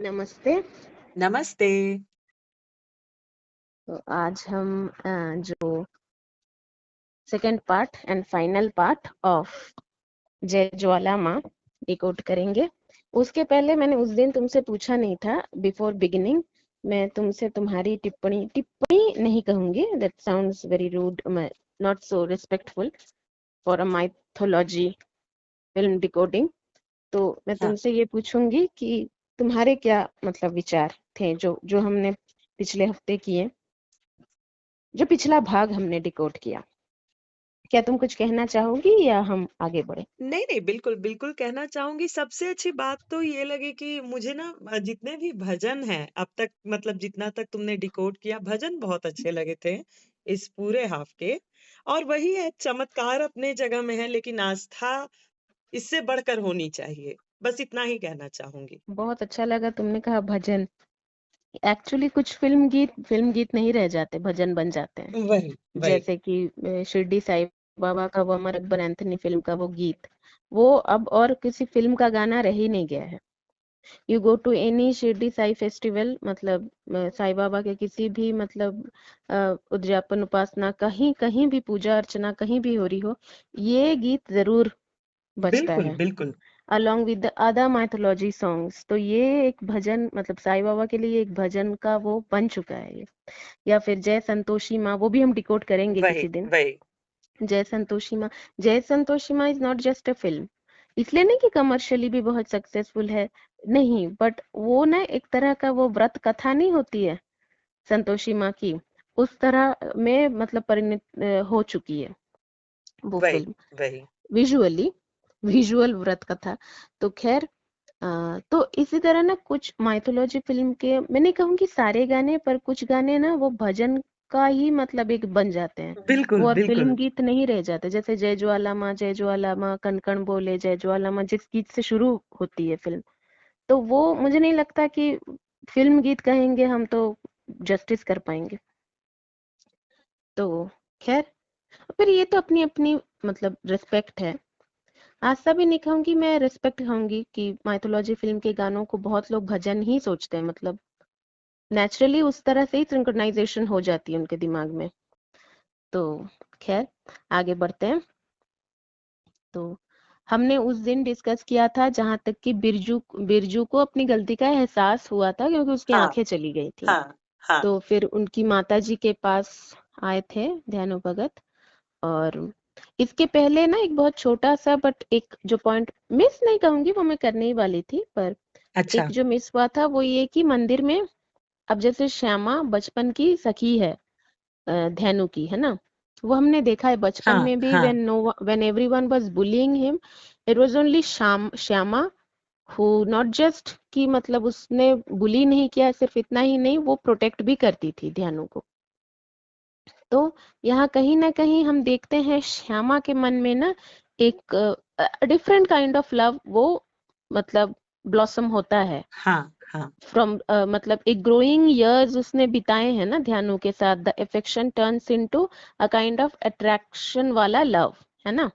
नमस्ते। नमस्ते। तो आज हम जो second part and final part of जय ज्वाला माँ डिकोड करेंगे। उसके पहले मैंने उस दिन तुमसे पूछा नहीं था, बिफोर बिगिनिंग मैं तुमसे तुम्हारी टिप्पणी नहीं कहूंगी, that sounds very rude, not so respectful for a mythology film decoding. तो मैं हाँ, तुमसे ये पूछूंगी कि तुम्हारे क्या मतलब विचार थे जो जो हमने पिछले हफ्ते किए, जो पिछला भाग हमने डिकोड किया। क्या तुम कुछ कहना चाहोगी या हम आगे बढ़े? नहीं, बिल्कुल, बिल्कुल कहना चाहूँगी। सबसे अच्छी बात तो ये लगी कि मुझे ना जितने भी भजन हैं अब तक, मतलब जितना तक तुमने डिकोड किया, भजन बहुत अच्छे लगे थे इस पूरे हाफ के। और वही है, चमत्कार अपने जगह में है, लेकिन आस्था इससे बढ़कर होनी चाहिए। बस इतना ही कहना चाहूँगी। बहुत अच्छा लगा तुमने कहा भजन। एक्चुअली कुछ फिल्म गीत नहीं रह जाते, भजन बन जाते हैं। वही, वही। जैसे कि शिरडी साईं बाबा का वो अमर अकबर एंथनी फिल्म का वो गीत, वो अब और किसी फिल्म का गाना रह ही नहीं गया है। You go to any Shirdi Sai festival, मतलब साईं बाबा के किसी भी मतलब उद्यापन उपासना, कहीं कहीं भी पूजा अर्चना कहीं भी हो रही हो, ये गीत जरूर बजता बिल्कुल, है बिल्कुल। along with the other mythology songs। तो ये एक भजन, मतलब साईं बाबा के लिए एक भजन का वो बन चुका है ये। या फिर जय संतोषी माँ, वो भी हम डिकोड करेंगे वही, किसी दिन। वही। जय संतोषी माँ, जय संतोषी माँ is not just a film, इसलिए नहीं कि कमर्शियली भी बहुत सक्सेसफुल है, नहीं, बट वो ना एक तरह का वो व्रत कथा नहीं होती है संतोषी माँ की, उस तरह में मतलब परिणत हो चुकी है वो वही, फिल्म, वही। विजुअली, विजुअल व्रत कथा। तो खैर, तो इसी तरह ना कुछ माइथोलॉजी फिल्म के, मैं नहीं कहूंगी सारे गाने, पर कुछ गाने ना वो भजन का ही मतलब एक बन जाते हैं, बिल्कुल, वो और फिल्म बिल्कुल। गीत नहीं रह जाते। जैसे जय ज्वाला माँ कण कण बोले जय ज्वाला माँ, जिस गीत से शुरू होती है फिल्म, तो वो मुझे नहीं लगता कि फिल्म गीत कहेंगे हम तो जस्टिस कर पाएंगे। तो खैर, फिर ये तो अपनी अपनी मतलब रिस्पेक्ट है। आस्था भी नहीं कहूंगी, मैं रिस्पेक्ट कहूंगी कि माइथोलॉजी फिल्म के गानों को बहुत लोग भजन ही सोचते हैं, मतलब नेचुरली उस तरह से ही सिंक्रोनाइजेशन हो जाती है उनके दिमाग में। तो खैर, आगे बढ़ते हैं। तो हमने उस दिन डिस्कस किया था जहां तक कि बिरजू बिरजू को अपनी गलती का एहसास हुआ था, क्योंकि उसकी हाँ, आंखें चली गई थी। हाँ, हाँ। तो फिर उनकी माता जी के पास आए थे ध्यानु भगत। और इसके पहले ना एक बहुत छोटा सा, बट एक जो पॉइंट मिस नहीं कहूंगी, वो मैं करने ही वाली थी, पर अच्छा। एक जो मिस हुआ था वो ये कि मंदिर में, अब जैसे श्यामा बचपन की सखी है धेनु की, है ना, वो हमने देखा है बचपन हाँ, में भी, हाँ। When everyone was bullying him, it was only Shyama who not just कि मतलब उसने बुली नहीं किया, सिर्फ इतना ही नहीं, वो प्रोटेक्ट भी करती थी धेनु को। तो यहाँ कहीं ना कहीं हम देखते हैं श्यामा के मन में ना एक डिफरेंट काइंड ऑफ लव, वो मतलब ब्लॉसम होता है हाँ, हाँ। फ्रॉम, मतलब एक ग्रोइंग इयर्स उसने बिताए हैं ना ध्यानु के साथ, the affection turns into a kind of attraction वाला लव, है ना,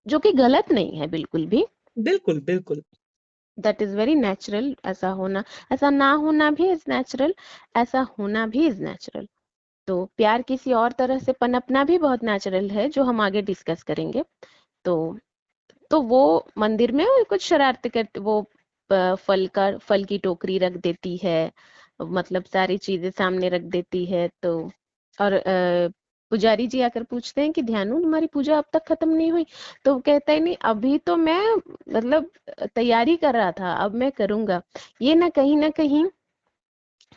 जो कि गलत नहीं है बिल्कुल भी, बिल्कुल, बिल्कुल। That is very natural. ऐसा होना, ऐसा ना होना भी इज नेचुरल, ऐसा होना भी इज नेचुरल। तो प्यार किसी और तरह से पनपना भी बहुत नेचुरल है, जो हम आगे डिस्कस करेंगे। तो वो मंदिर में वो कुछ शरारतें करते, वो फल की टोकरी रख देती है, मतलब सारी चीजें सामने रख देती है। तो और पुजारी जी आकर पूछते हैं कि ध्यानु तुम्हारी पूजा अब तक खत्म नहीं हुई? तो वो कहता है नहीं, अभी तो मैं मतलब तैयारी कर रहा था, अब मैं करूंगा। ये ना कहीं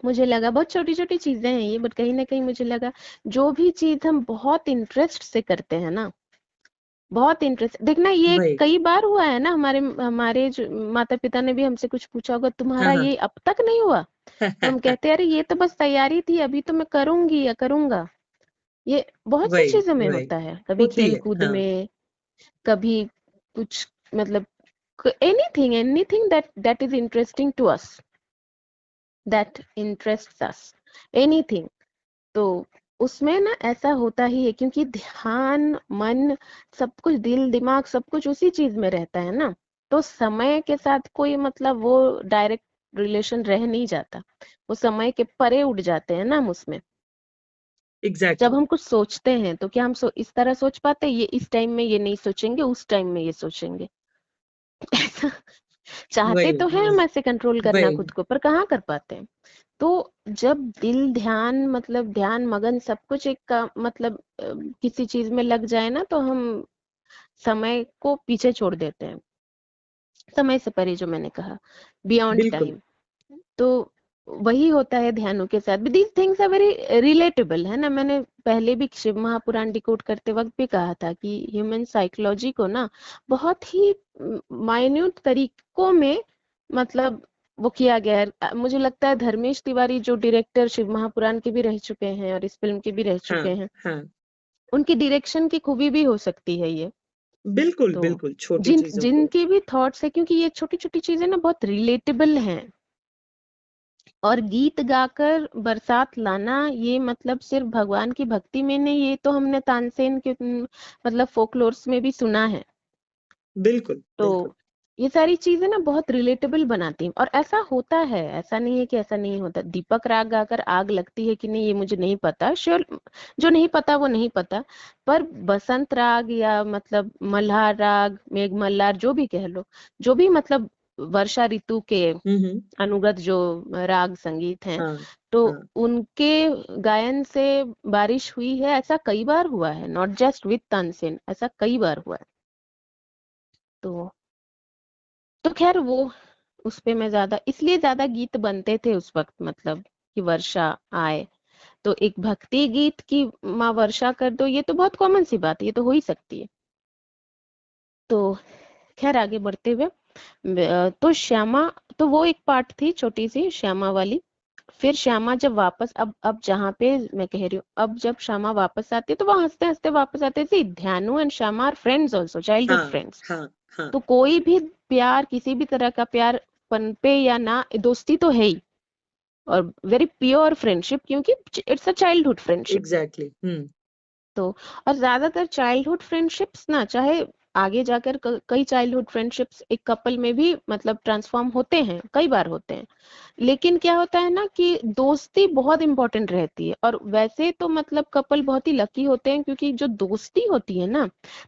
मुझे लगा, बहुत छोटी छोटी चीजें हैं ये, बट कहीं ना कहीं मुझे लगा जो भी चीज हम बहुत इंटरेस्ट से करते हैं ना, बहुत इंटरेस्ट, देखना ये वही। कई बार हुआ है ना, हमारे हमारे जो माता पिता ने भी हमसे कुछ पूछा होगा, हाँ, तुम्हारा हाँ। ये अब तक नहीं हुआ? तो हम कहते हैं अरे ये तो बस तैयारी थी, अभी तो मैं करूंगी या करूंगा। ये बहुत सी वही, चीजों में वही। होता है, कभी होती खेल है, कूद हाँ। में, कभी कुछ, मतलब anything anything that is interesting to us, that interests us, anything. तो उसमें ना ऐसा होता ही है, क्योंकि ध्यान, मन, सब कुछ, दिल दिमाग सब कुछ उसी चीज में रहता है ना। तो समय के साथ कोई मतलब वो डायरेक्ट रिलेशन रह नहीं जाता, वो समय के परे उठ जाते हैं ना हम उसमें। जब एग्जैक्टली। हम कुछ सोचते हैं तो क्या हम इस तरह सोच पाते हैं, ये इस टाइम में ये नहीं सोचेंगे, उस टाइम में ये सोचेंगे। ऐसा चाहते वही तो हैं वही हम ऐसे कंट्रोल करना वही। खुद को, पर कहाँ कर पाते हैं। तो जब दिल ध्यान मतलब ध्यान मगन सब कुछ एक का मतलब किसी चीज में लग जाए ना, तो हम समय को पीछे छोड़ देते हैं, समय से परे जो मैंने कहा, बियॉन्ड बिल्कुल। टाइम। तो वही होता है ध्यानों के साथ भी। These things are very relatable, है ना। मैंने पहले भी शिव महापुराण डिकोड करते वक्त भी कहा था कि ह्यूमन साइकोलॉजी को ना बहुत ही माइन्यूट तरीकों में मतलब वो किया गया है। मुझे लगता है धर्मेश तिवारी जो डायरेक्टर शिव महापुराण के भी रह चुके हैं और इस फिल्म के भी रह हाँ चुके हैं, हाँ। उनकी डायरेक्शन की खूबी भी हो सकती है ये। बिल्कुल तो बिल्कुल, छोटी जिन चीजों को। जिनके भी थॉट्स है, क्योंकि ये छोटी छोटी चीजें ना बहुत रिलेटेबल हैं। और गीत गाकर बरसात लाना, ये मतलब सिर्फ भगवान की भक्ति में नहीं, ये तो हमने तानसेन के मतलब फोकलोर्स में भी सुना है। बिल्कुल बिल्कुल। तो ये सारी चीजें ना बहुत रिलेटेबल बनाती हैं, और ऐसा होता है, ऐसा नहीं है कि ऐसा नहीं होता। दीपक राग गाकर आग लगती है कि नहीं, ये मुझे नहीं पता, श्योर। जो नहीं पता वो नहीं पता। पर बसंत राग या मतलब मल्हार राग, मेघ मल्हार, जो भी कह लो, जो भी मतलब वर्षा ऋतु के हम्म। अनुगत जो राग संगीत हैं, हाँ तो हाँ। उनके गायन से बारिश हुई है, ऐसा कई बार हुआ है। नॉट जस्ट विद तानसेन, ऐसा कई बार हुआ है। तो खैर वो उस पे मैं ज्यादा, इसलिए ज्यादा गीत बनते थे उस वक्त, मतलब कि वर्षा आए तो एक भक्ति गीत की माँ वर्षा कर दो, ये तो बहुत कॉमन सी बात है, ये तो हो ही सकती है। तो खैर आगे बढ़ते हुए, तो श्यामा, तो वो एक पार्ट थी छोटी सी श्यामा वाली। फिर श्यामा जब वापस, अब जहाँ पे मैं कह रही हूँ, अब जब श्यामा वापस आती है तो वो हंसते हंसते वापस आते थे। Dhyanu and Shyama are friends also, childhood हाँ फ्रेंड्स। हाँ हाँ। तो कोई भी प्यार, किसी भी तरह का प्यार, पनपे या ना, दोस्ती तो है ही, और वेरी प्योर फ्रेंडशिप, क्योंकि it's a childhood friendship. Exactly. तो और ज्यादातर चाइल्डहुड फ्रेंडशिप्स ना, चाहे आगे जाकर कई चाइल्डहुड फ्रेंडशिप्स एक कपल में भी मतलब ट्रांसफॉर्म होते हैं, कई बार होते हैं। लेकिन क्या होता है ना कि दोस्ती बहुत इंपॉर्टेंट रहती है। और वैसे तो मतलब कपल बहुत ही लकी होते हैं, क्योंकि जो दोस्ती होती है ना,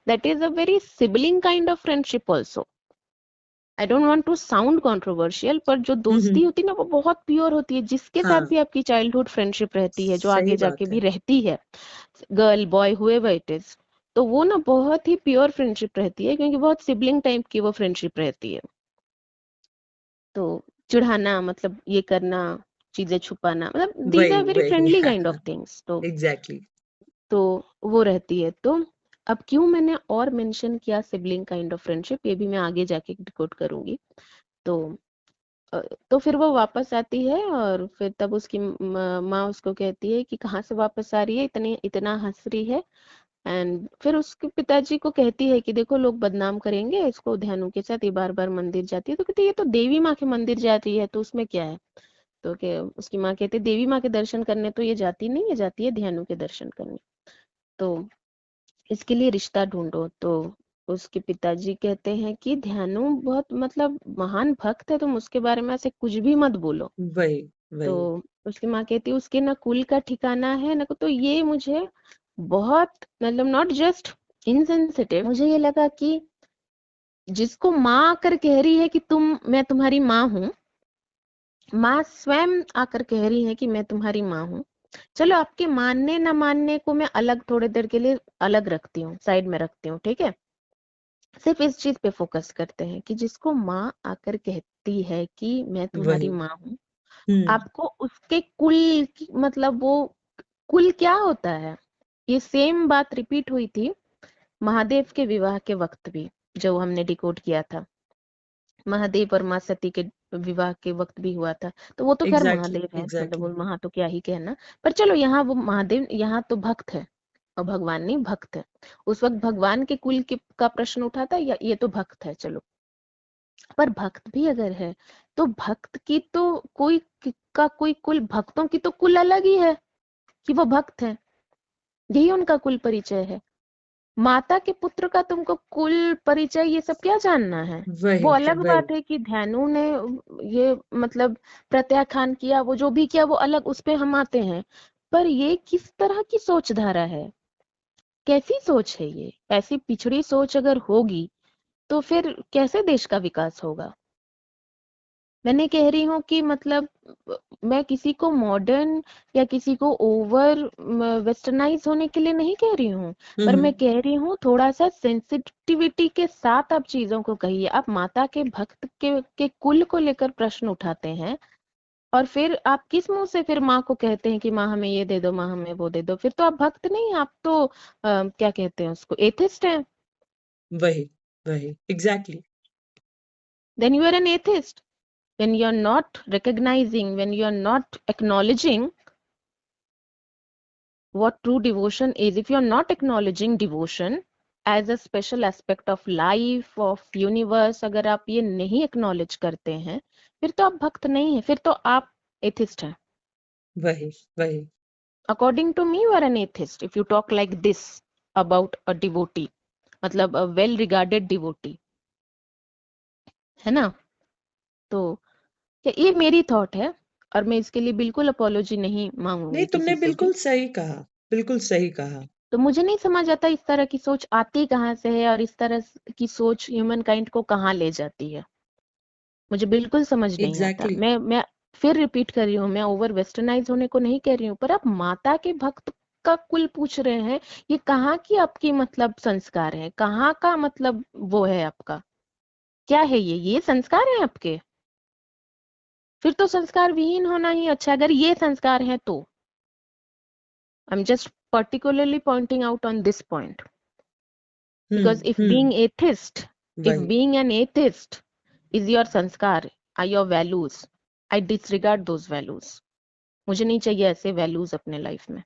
that is a very sibling kind of friendship also. I don't want to sound controversial, पर जो दोस्ती हम्म। होती है ना, वो बहुत प्योर होती है, जिसके साथ हाँ, भी आपकी चाइल्डहुड फ्रेंडशिप रहती है, जो सही आगे जाके बात भी है। रहती है, girl boy however it is, तो वो ना बहुत ही प्योर फ्रेंडशिप रहती है, क्योंकि बहुत सिबलिंग टाइप की वो फ्रेंडशिप रहती है। तो चिढ़ाना मतलब ये करना, चीजें छुपाना, मतलब दीज वही आर वेरी वही। Friendly kind of things. Exactly. तो वो रहती है। तो अब क्यों मैंने और मेंशन किया सिबलिंग काइंड ऑफ फ्रेंडशिप, ये भी मैं आगे जाके डिकोड करूंगी। तो अ, तो फिर वो वापस आती है, और फिर तब उसकी माँ उसको कहती है कि कहाँ से वापस आ रही है, इतनी इतना हंस रही है। एंड फिर उसके पिताजी को कहती है कि देखो लोग बदनाम करेंगे इसको, ध्यानु के साथ ये बार बार मंदिर जाती है। तो कहती है ये तो देवी माँ के मंदिर जाती है, तो उसमें क्या है। तो क्या, उसकी माँ कहती है देवी माँ के दर्शन करने तो ये जाती नहीं है, जाती है ध्यानु के दर्शन करने। तो इसके लिए रिश्ता ढूंढो। तो उसके पिताजी कहते हैं कि ध्यानु बहुत मतलब महान भक्त है, तुम उसके बारे में ऐसे कुछ भी मत बोलो। वही तो वही। उसकी माँ कहती है उसके ना कुल का ठिकाना है ना। तो ये मुझे बहुत मतलब नॉट जस्ट इनसेंसिटिव, मुझे ये लगा कि जिसको माँ आकर कह रही है कि मैं तुम्हारी माँ हूँ, माँ स्वयं आकर कह रही है कि मैं तुम्हारी माँ हूँ। चलो आपके मानने ना मानने को मैं अलग, थोड़ी देर के लिए अलग रखती हूँ, साइड में रखती हूँ, ठीक है। सिर्फ इस चीज पे फोकस करते हैं कि जिसको माँ आकर कहती है कि मैं तुम्हारी वही। माँ हूँ, हम्म। आपको उसके कुल मतलब वो कुल क्या होता है, ये सेम बात रिपीट हुई थी महादेव के विवाह के वक्त भी, जो हमने डिकोड किया था। महादेव और माँ सती के विवाह के वक्त भी हुआ था। तो वो तो खैर एग्जैक्टली महादेव है, मतलब वो एग्जैक्टली। वहां तो क्या ही कहना। पर चलो यहाँ वो महादेव, यहाँ तो भक्त है, और भगवान नहीं, भक्त है। उस वक्त भगवान के कुल का प्रश्न उठा था, या ये तो भक्त है, चलो। पर भक्त भी अगर है, तो भक्त की तो कोई कुल, भक्तों की तो कुल अलग ही है, कि वो भक्त है, यही उनका कुल परिचय है। माता के पुत्र का तुमको कुल परिचय ये सब क्या जानना है? वो वही अलग वही बात है कि धेनु ने ये मतलब प्रत्याख्यान किया, वो जो भी किया वो अलग, उस पे हम आते हैं। पर ये किस तरह की सोच धारा है, कैसी सोच है ये? ऐसी पिछड़ी सोच अगर होगी तो फिर कैसे देश का विकास होगा? मैंने कह रही हूँ कि मतलब मैं किसी को मॉडर्न या किसी को ओवर वेस्टर्नाइज होने के लिए नहीं कह रही हूँ, पर मैं हम्म कह रही हूँ थोड़ा सा सेंसिटिविटी के साथ आप चीजों को कहिए। आप माता के भक्त के कुल को लेकर प्रश्न उठाते हैं, और फिर आप किस मुंह से फिर माँ को कहते हैं कि माँ हमें ये दे दो, माँ हमें वो दे दो? फिर तो आप भक्त नहीं, आप तो क्या कहते हैं उसको, एथिस्ट हैं। वही वही exactly then you are an atheist. when you're not recognizing, when you're not acknowledging what true devotion is, if you're not acknowledging devotion as a special aspect of life, of universe, अगर आप ये नहीं acknowledge करते हैं, फिर तो आप भक्त नहीं हैं, फिर तो आप atheist हैं। वही वही According to me, you are an atheist if you talk like this about a devotee, मतलब a well regarded devotee, है ना? तो ये मेरी थॉट है, और मैं इसके लिए बिल्कुल अपॉलोजी नहीं नहीं, मांगूंगी तुमने किसी से भी। बिल्कुल सही कहा, बिल्कुल सही कहा। तो मुझे नहीं समझ आता इस तरह की सोच आती कहाँ से है, और इस तरह की सोच ह्यूमन काइंड को कहाँ ले जाती है, मुझे बिल्कुल समझ नहीं आता। एग्जैक्टली मैं फिर रिपीट कर रही हूँ, मैं ओवर वेस्टर्नाइज होने को नहीं कह रही हूँ, पर आप माता के भक्त का कुल पूछ रहे हैं। ये कहाँ की आपकी मतलब संस्कार है, कहाँ का मतलब वो है आपका, क्या है ये संस्कार है आपके? फिर तो संस्कार विहीन होना ही अच्छा है, अगर ये संस्कार है तो। I am just particularly pointing out on this point, because if being atheist, if वही being an atheist is your sanskar, are your values, I disregard those values. मुझे नहीं चाहिए ऐसे values अपने लाइफ में।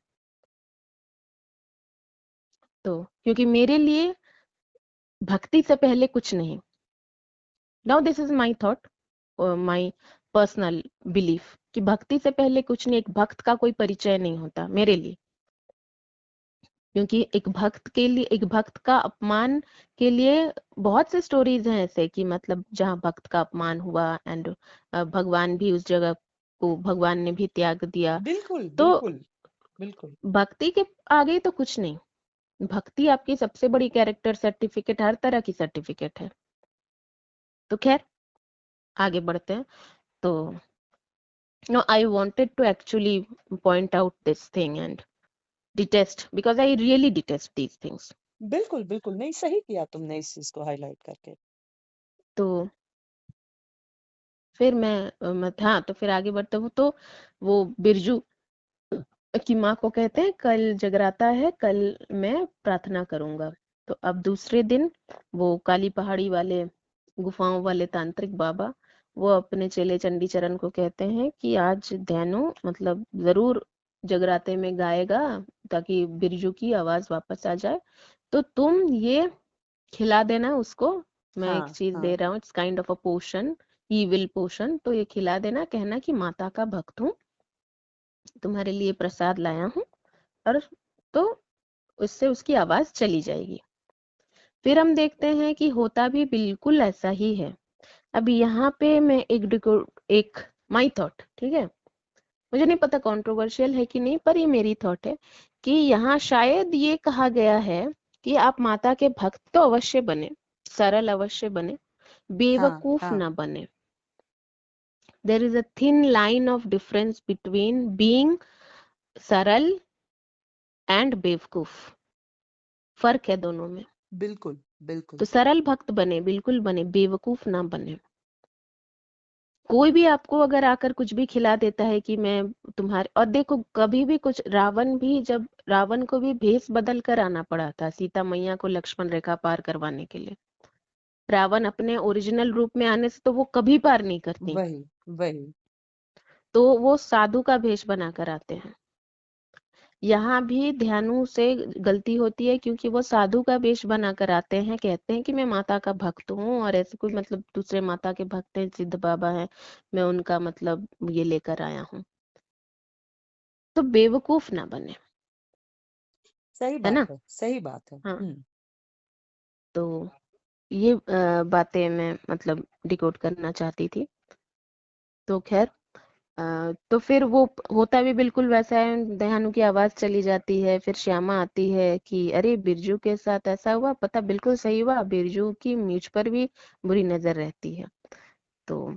तो क्योंकि मेरे लिए भक्ति से पहले कुछ नहीं। Now this is my thought, my personal belief, कि भक्ति से पहले कुछ नहीं। एक भक्त का कोई परिचय नहीं होता मेरे लिए, क्योंकि एक भक्त के लिए, एक भक्त का अपमान के लिए बहुत से स्टोरीज हैं ऐसे कि मतलब जहाँ भक्त का अपमान हुआ, एंड भगवान भी उस जगह को, भगवान ने भी त्याग दिया। बिल्कुल तो बिल्कुल बिल्कुल भक्ति के आगे तो कुछ नहीं। भक्ति आपकी सबसे बड़ी कैरेक्टर सर्टिफिकेट, हर तरह की सर्टिफिकेट है। तो खैर आगे बढ़ते हैं। तो no, I wanted to actually point out this thing and detest, because I really detest these things. बिल्कुल बिल्कुल नहीं, सही किया तुमने इस चीज को हाईलाइट करके। तो फिर हाँ, तो फिर आगे बढ़ते हूँ। तो वो बिरजू की माँ को कहते हैं कल जगराता है, कल मैं प्रार्थना करूंगा। तो अब दूसरे दिन वो काली पहाड़ी वाले, गुफाओं वाले तांत्रिक बाबा, वो अपने चेले चंडीचरण को कहते हैं कि आज धेनु मतलब जरूर जगराते में गाएगा, ताकि बिरजू की आवाज वापस आ जाए। तो तुम ये खिला देना उसको, मैं एक हाँ चीज हाँ दे रहा हूँ, it's kind of a potion, evil potion. तो ये खिला देना, कहना कि माता का भक्त हूँ, तुम्हारे लिए प्रसाद लाया हूँ, और तो उससे उसकी आवाज चली जाएगी। फिर हम देखते हैं कि होता भी बिल्कुल ऐसा ही है। अब यहाँ पे मैं एक माई थॉट, ठीक है, मुझे नहीं पता कंट्रोवर्शियल है कि नहीं, पर ये मेरी थॉट है कि यहाँ शायद ये कहा गया है कि आप माता के भक्त तो अवश्य बने, सरल अवश्य बने, हाँ बेवकूफ हाँ ना बने। There is a thin line of difference between being सरल एंड बेवकूफ, फर्क है दोनों में। बिल्कुल बिल्कुल तो सरल भक्त बने, बिल्कुल बने, बेवकूफ ना बने। कोई भी आपको अगर आकर कुछ भी खिला देता है कि मैं तुम्हारे, और देखो कभी भी कुछ, रावण भी, जब रावण को भी भेष बदल कर आना पड़ा था सीता मैया को लक्ष्मण रेखा पार करवाने के लिए, रावण अपने ओरिजिनल रूप में आने से तो वो कभी पार नहीं करती, वही वही तो वो साधु का भेष बनाकर आते हैं। यहाँ भी ध्यानु से गलती होती है, क्योंकि वो साधु का वेश बनाकर आते हैं, कहते हैं कि मैं माता का भक्त हूँ, और ऐसे कोई मतलब दूसरे माता के भक्त हैं, सिद्ध बाबा हैं, मैं उनका मतलब ये लेकर आया हूँ। तो बेवकूफ ना बने, सही है बात ना? है, सही बात है। हाँ, तो ये बातें मैं मतलब डिकोड करना चाहती थी। तो खैर तो फिर वो होता भी बिल्कुल वैसा है। दयानु की आवाज चली जाती है, फिर श्यामा आती है कि अरे बिरजू के साथ ऐसा हुआ, पता बिल्कुल सही हुआ, बिरजू की मुझ पर भी बुरी नजर रहती है। तो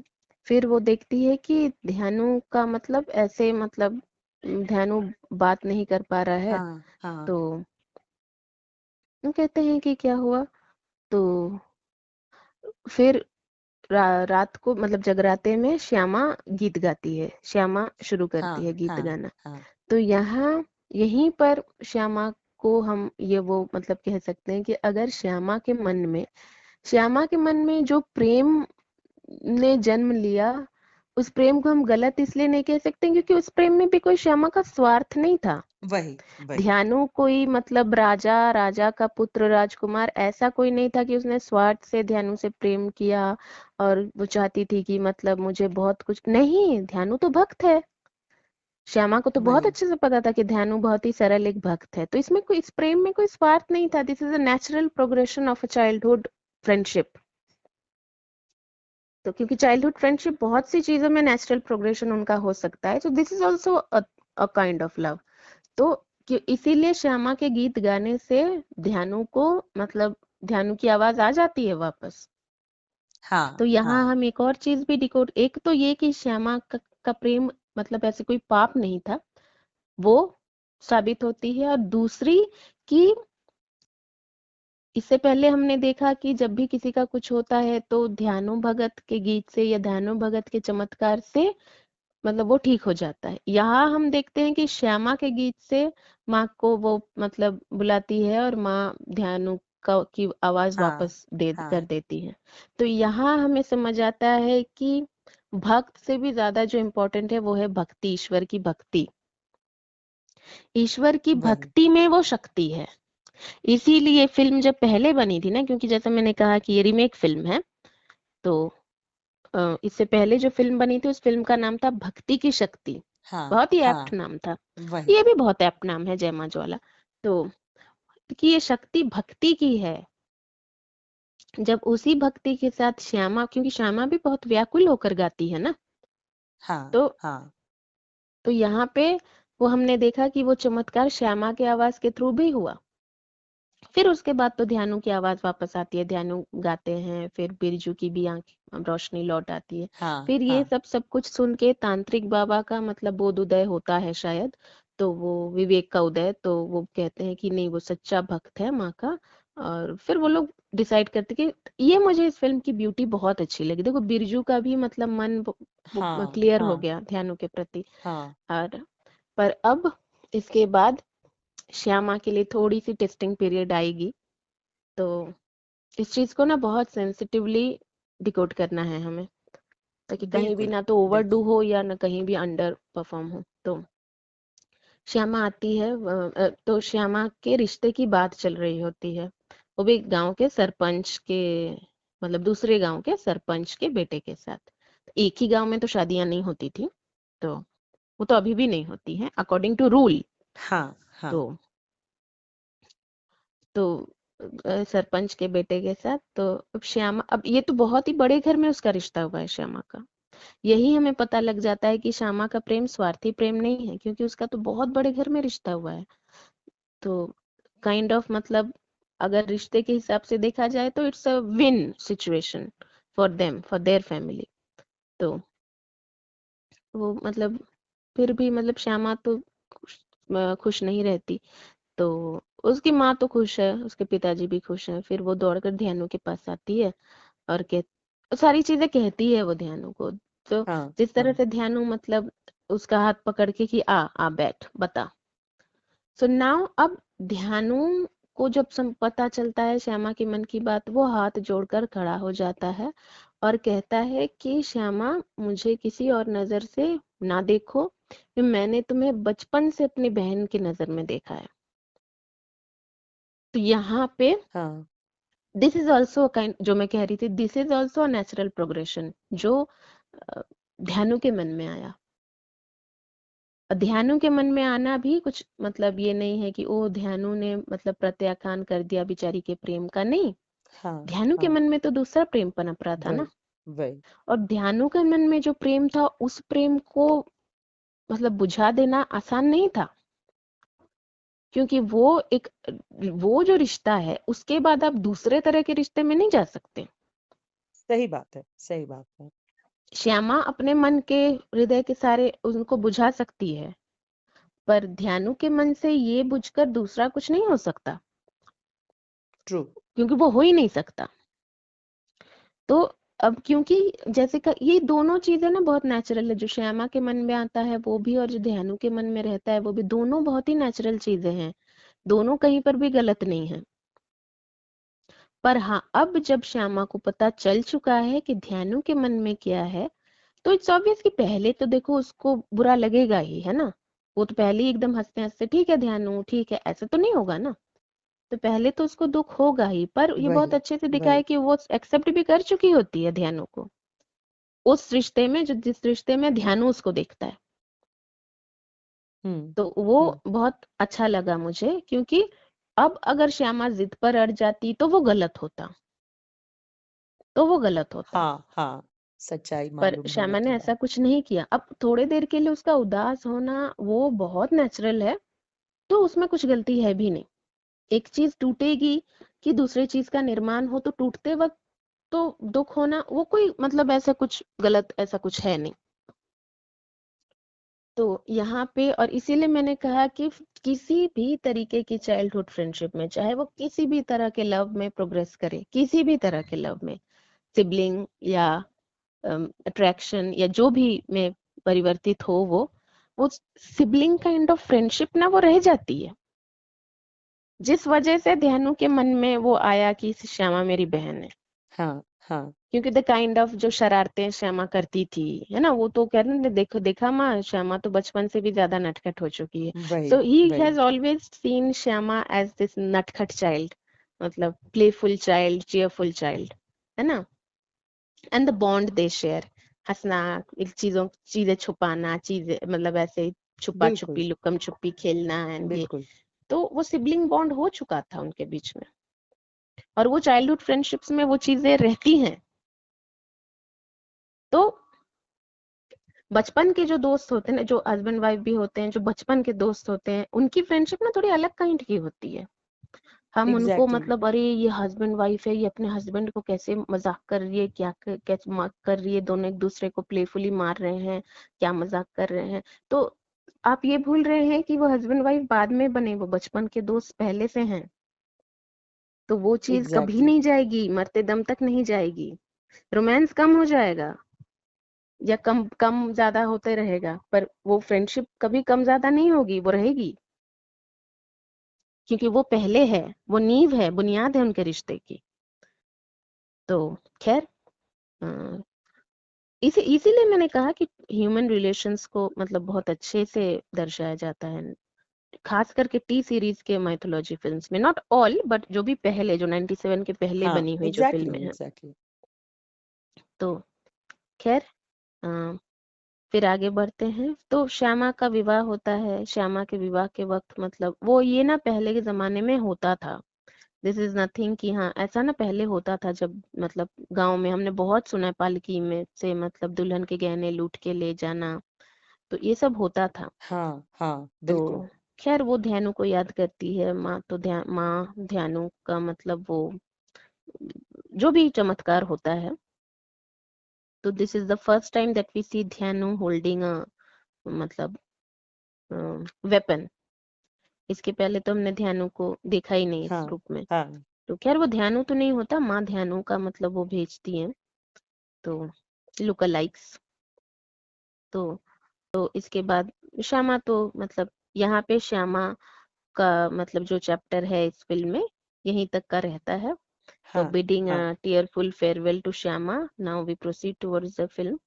फिर वो देखती है कि ध्यानु का मतलब ऐसे मतलब ध्यानु बात नहीं कर पा रहा है। हाँ हाँ तो वो कहते हैं कि क्या हुआ। तो फिर रात को मतलब जगराते में श्यामा गीत गाती है, श्यामा शुरू करती हाँ है गीत हाँ गाना। हाँ तो यहाँ यहीं पर श्यामा को हम ये वो मतलब कह सकते हैं कि अगर श्यामा के मन में जो प्रेम ने जन्म लिया, उस प्रेम को हम गलत इसलिए नहीं कह सकते क्योंकि उस प्रेम में भी कोई श्यामा का स्वार्थ नहीं था। वही वही ध्यानु कोई मतलब राजा का पुत्र राजकुमार ऐसा कोई नहीं था कि उसने स्वार्थ से ध्यानु से प्रेम किया और वो चाहती थी कि मतलब मुझे बहुत कुछ नहीं। ध्यानु तो भक्त है, श्यामा को तो बहुत वही अच्छे से पता था कि ध्यानु बहुत ही सरल एक भक्त है। तो इसमें कोई इस प्रेम में कोई स्वार्थ नहीं था। This is a natural progression of a childhood friendship. तो क्योंकि चाइल्डहुड फ्रेंडशिप बहुत सी चीजों में नेचुरल प्रोग्रेशन उनका हो सकता है, तो this is also a kind of love. तो इसीलिए श्यामा के गीत गाने से ध्यानु को मतलब ध्यानु की आवाज आ जाती है वापस। तो हाँ यहाँ हाँ हम एक और चीज भी डिकोड, एक तो ये कि श्यामा का प्रेम मतलब ऐसे कोई पाप नहीं था, वो साबित होती है। और दूसरी कि इससे पहले हमने देखा कि जब भी किसी का कुछ होता है तो ध्यानु भगत के गीत से या ध्यानु भगत के चमत्कार से मतलब वो ठीक हो जाता है। यहाँ हम देखते हैं कि श्यामा के गीत से माँ को वो मतलब बुलाती है और माँ ध्यानु की आवाज हाँ वापस दे कर हाँ देती है। तो यहाँ हमें समझ आता है कि भक्त से भी ज्यादा जो इम्पोर्टेंट है वो है भक्ति, ईश्वर की भक्ति। ईश्वर की वही भक्ति में वो शक्ति है। इसीलिए फिल्म जब पहले बनी थी ना, क्योंकि जैसा मैंने कहा कि ये रीमेक फिल्म है, तो इससे पहले जो फिल्म बनी थी उस फिल्म का नाम था भक्ति की शक्ति। हाँ बहुत ही एप्ट हाँ नाम था। वही ये भी बहुत एप्ट नाम है जयमा ज्वाला। तो कि ये शक्ति भक्ति की है। जब उसी भक्ति के साथ श्यामा, क्योंकि श्यामा भी बहुत व्याकुल होकर गाती है ना, हाँ तो हाँ यहाँ पे वो हमने देखा कि वो चमत्कार श्यामा के आवाज के थ्रू भी हुआ। फिर उसके बाद तो ध्यानु की आवाज वापस आती है, ध्यानु गाते हैं, फिर बिरजू की भी आंख रोशनी लौट आती है। हाँ फिर ये हाँ सब कुछ सुन के तांत्रिक बाबा का मतलब बोध उदय होता है शायद, तो वो विवेक का उदय, तो वो कहते हैं कि नहीं वो सच्चा भक्त है माँ का। और फिर वो लोग डिसाइड करते कि ये मुझे इस फिल्म की ब्यूटी बहुत अच्छी लगी। देखो बिरजू का भी मतलब मन हाँ क्लियर हो हाँ गया ध्यानु के प्रति। हाँ और पर अब इसके बाद श्यामा के लिए थोड़ी सी टेस्टिंग पीरियड आएगी। तो इस चीज को ना बहुत सेंसिटिवली डिकोड करना है हमें, ताकि कहीं भी बिल्कुल ना तो ओवरडू बिल्कुल हो या ना कहीं भी अंडर परफॉर्म हो। तो श्यामा आती है, तो श्यामा के रिश्ते की बात चल रही होती है, वो भी गांव के सरपंच के मतलब दूसरे गांव के सरपंच के बेटे के साथ। एक ही गांव में तो शादियां नहीं होती थी, तो वो तो अभी भी नहीं होती हैं अकॉर्डिंग टू रूल। हाँ तो हाँ तो सरपंच के बेटे के साथ, तो अब श्यामा, अब ये तो बहुत ही बड़े घर में उसका रिश्ता हुआ है श्यामा का। यही हमें पता लग जाता है कि श्यामा का प्रेम स्वार्थी प्रेम नहीं है, क्योंकि उसका तो बहुत बड़े घर में रिश्ता हुआ है। तो काइंड ऑफ मतलब अगर रिश्ते के हिसाब से देखा जाए तो it's a win situation for them, for their family. तो वो मतलब फिर भी मतलब श्यामा तो खुश नहीं रहती। तो उसकी माँ तो खुश है, उसके पिताजी भी खुश हैं। फिर वो दौड़कर ध्यानु के पास आती है और सारी चीजें कहती है वो ध्यानु को। तो हाँ जिस तरह हाँ से ध्यानु मतलब उसका हाथ पकड़ के कि आ आ बैठ बता। सो नाउ अब ध्यानु को जब पता चलता है श्यामा के मन की बात, वो हाथ जोड़कर खड़ा हो जाता है और कहता है कि श्यामा मुझे किसी और नजर से ना देखो, मैंने तुम्हें बचपन से अपनी बहन की नजर में देखा है। तो यहाँ पे हाँ दिस इज ऑल्सो काइंड, जो मैं कह रही थी, this is also natural progression जो ध्यानु के मन में आया। ध्यानु के मन में आना भी कुछ मतलब ये नहीं है कि ओ ध्यानु ने मतलब प्रत्याख्यान कर दिया बेचारी के प्रेम का, नहीं। हाँ, ध्यानु के हाँ, मन में तो दूसरा प्रेम पनप रहा था ना, वही, और ध्यानु के मन में जो प्रेम था उस प्रेम को मतलब बुझा देना आसान नहीं था, क्योंकि वो जो रिश्ता है उसके बाद आप दूसरे तरह के रिश्ते में नहीं जा सकते। सही बात है, सही बात है। श्यामा अपने मन के हृदय के सारे उनको बुझा सकती है, पर ध्यानु के मन से ये बुझकर दूसरा कुछ नहीं हो सकता, ट्रू। क्योंकि वो हो ही नहीं सकता। तो अब क्योंकि जैसे का ये दोनों चीजें ना बहुत नेचुरल है, जो श्यामा के मन में आता है वो भी, और जो ध्यानु के मन में रहता है वो भी, दोनों बहुत ही नेचुरल चीजें हैं, दोनों कहीं पर भी गलत नहीं है। पर हाँ, अब जब श्यामा को पता चल चुका है कि ध्यानु के मन में क्या है, तो इट्स ऑब्वियस कि पहले तो देखो उसको बुरा लगेगा ही, है ना। वो तो पहले ही एकदम हंसते हंसते ठीक है ध्यानु ठीक है, ऐसे तो नहीं होगा ना। तो पहले तो उसको दुख होगा ही, पर ये बहुत वही, अच्छे से दिखा वही। है कि वो एक्सेप्ट भी कर चुकी होती है ध्यानु को, उस रिश्ते में जो जिस रिश्ते में ध्यानु उसको देखता है। हुँ, तो वो हुँ। बहुत अच्छा लगा मुझे, क्योंकि अब अगर श्यामा जिद पर अड़ जाती तो वो गलत होता, तो वो गलत होता। हाँ, हाँ, सच्चाई पर मालूम होने श्यामा के ने बाद। ऐसा कुछ नहीं किया। अब थोड़े देर के लिए उसका उदास होना वो बहुत नेचुरल है, तो उसमें कुछ गलती है भी नहीं। एक चीज टूटेगी कि दूसरे चीज का निर्माण हो, तो टूटते वक्त तो दुख होना वो कोई मतलब ऐसा कुछ गलत ऐसा कुछ है नहीं। तो यहाँ पे और इसीलिए मैंने कहा कि किसी भी तरीके की चाइल्डहुड फ्रेंडशिप में, चाहे वो किसी भी तरह के लव में प्रोग्रेस करे, किसी भी तरह के लव में, सिबलिंग या अट्रैक्शन या जो भी में परिवर्तित हो, वो सिबलिंग काइंड ऑफ फ्रेंडशिप ना वो रह जाती है। जिस वजह से ध्यानु के मन में वो आया कि श्यामा मेरी बहन है, हाँ, हाँ। क्योंकि द काइंड ऑफ जो शरारतें श्यामा करती थी, है ना, वो तो कह रहे हैं देखो देखा माँ, श्यामा तो बचपन से भी ज्यादा नटखट हो चुकी है। वही, सो ही वही। Has always seen Shyama as this नटखट चाइल्ड, मतलब प्लेफुल चाइल्ड, चीयरफुल चाइल्ड, है ना। And the bond they share, हंसना, एक चीजें छुपाना, चीजें मतलब ऐसे छुपा बिल्कुल, छुपी लुकम छुपी खेलना, एंड ये, बिल्कुल। तो वो सिबलिंग बॉन्ड हो चुका था उनके बीच में, और वो चाइल्डहुड फ्रेंडशिप्स में वो चीजें रहती हैं। तो बचपन के जो दोस्त होते हैं ना, जो हस्बैंड वाइफ भी होते हैं, जो बचपन के दोस्त होते हैं, उनकी फ्रेंडशिप ना थोड़ी अलग काइंड की होती है। हम उनको एग्ज़ैक्टली। मतलब अरे ये हस्बैंड वाइफ है, ये अपने हस्बैंड को कैसे मजाक कर रही है, कैसे मजाक कर रही है, दोनों एक दूसरे को प्लेफुली मार रहे हैं, क्या मजाक कर रहे हैं। तो आप ये भूल रहे हैं कि वो हस्बैंड वाइफ बाद में बने, वो बचपन के दोस्त पहले से हैं। तो वो चीज कभी एग्ज़ैक्टली। नहीं जाएगी, मरते दम तक नहीं जाएगी। रोमांस कम हो जाएगा या कम कम ज्यादा होते रहेगा, पर वो फ्रेंडशिप कभी कम ज्यादा नहीं होगी, वो रहेगी, क्योंकि वो पहले है, वो नींव है, बुनियाद है उनके रिश्ते की। तो खैर, अ, इसीलिए मैंने कहा कि ह्यूमन रिलेशंस को मतलब बहुत अच्छे से दर्शाया जाता है, खास करके टी सीरीज के माइथोलॉजी फिल्म्स में, नॉट ऑल बट जो भी पहले, जो 97 के पहले हाँ, बनी हुई जो एग्ज़ैक्टली, फिल्में हैं। एग्ज़ैक्टली। तो खैर, अ, फिर आगे बढ़ते हैं। तो श्यामा का विवाह होता है। श्यामा के विवाह के वक्त मतलब वो ये ना पहले के जमाने में होता था, दिस इज नथिंग कि हाँ ऐसा ना पहले होता था, जब मतलब गांव में हमने बहुत सुना है, पालकी में से मतलब दुल्हन के गहने लूट के ले जाना, तो ये सब होता था। हाँ, हाँ, तो बिल्कुल। खैर वो ध्यानु को याद करती है माँ, तो माँ ध्यानु का मतलब वो जो भी चमत्कार होता है। तो this is the first time that we see Dhyanu holding अ मतलब वेपन। इसके पहले तो हमने ध्यानु को देखा ही नहीं इस हाँ, रूप में। हाँ। तो खैर वो ध्यानु तो नहीं होता, माँ ध्यानु का मतलब वो भेजती है, तो लुक अलाइक्स। तो इसके बाद श्यामा तो मतलब यहाँ पे श्यामा का मतलब जो चैप्टर है इस फिल्म में यहीं तक का रहता है। तो हाँ, बिडिंग हाँ। Tearful farewell to Shyama, now we proceed towards the film.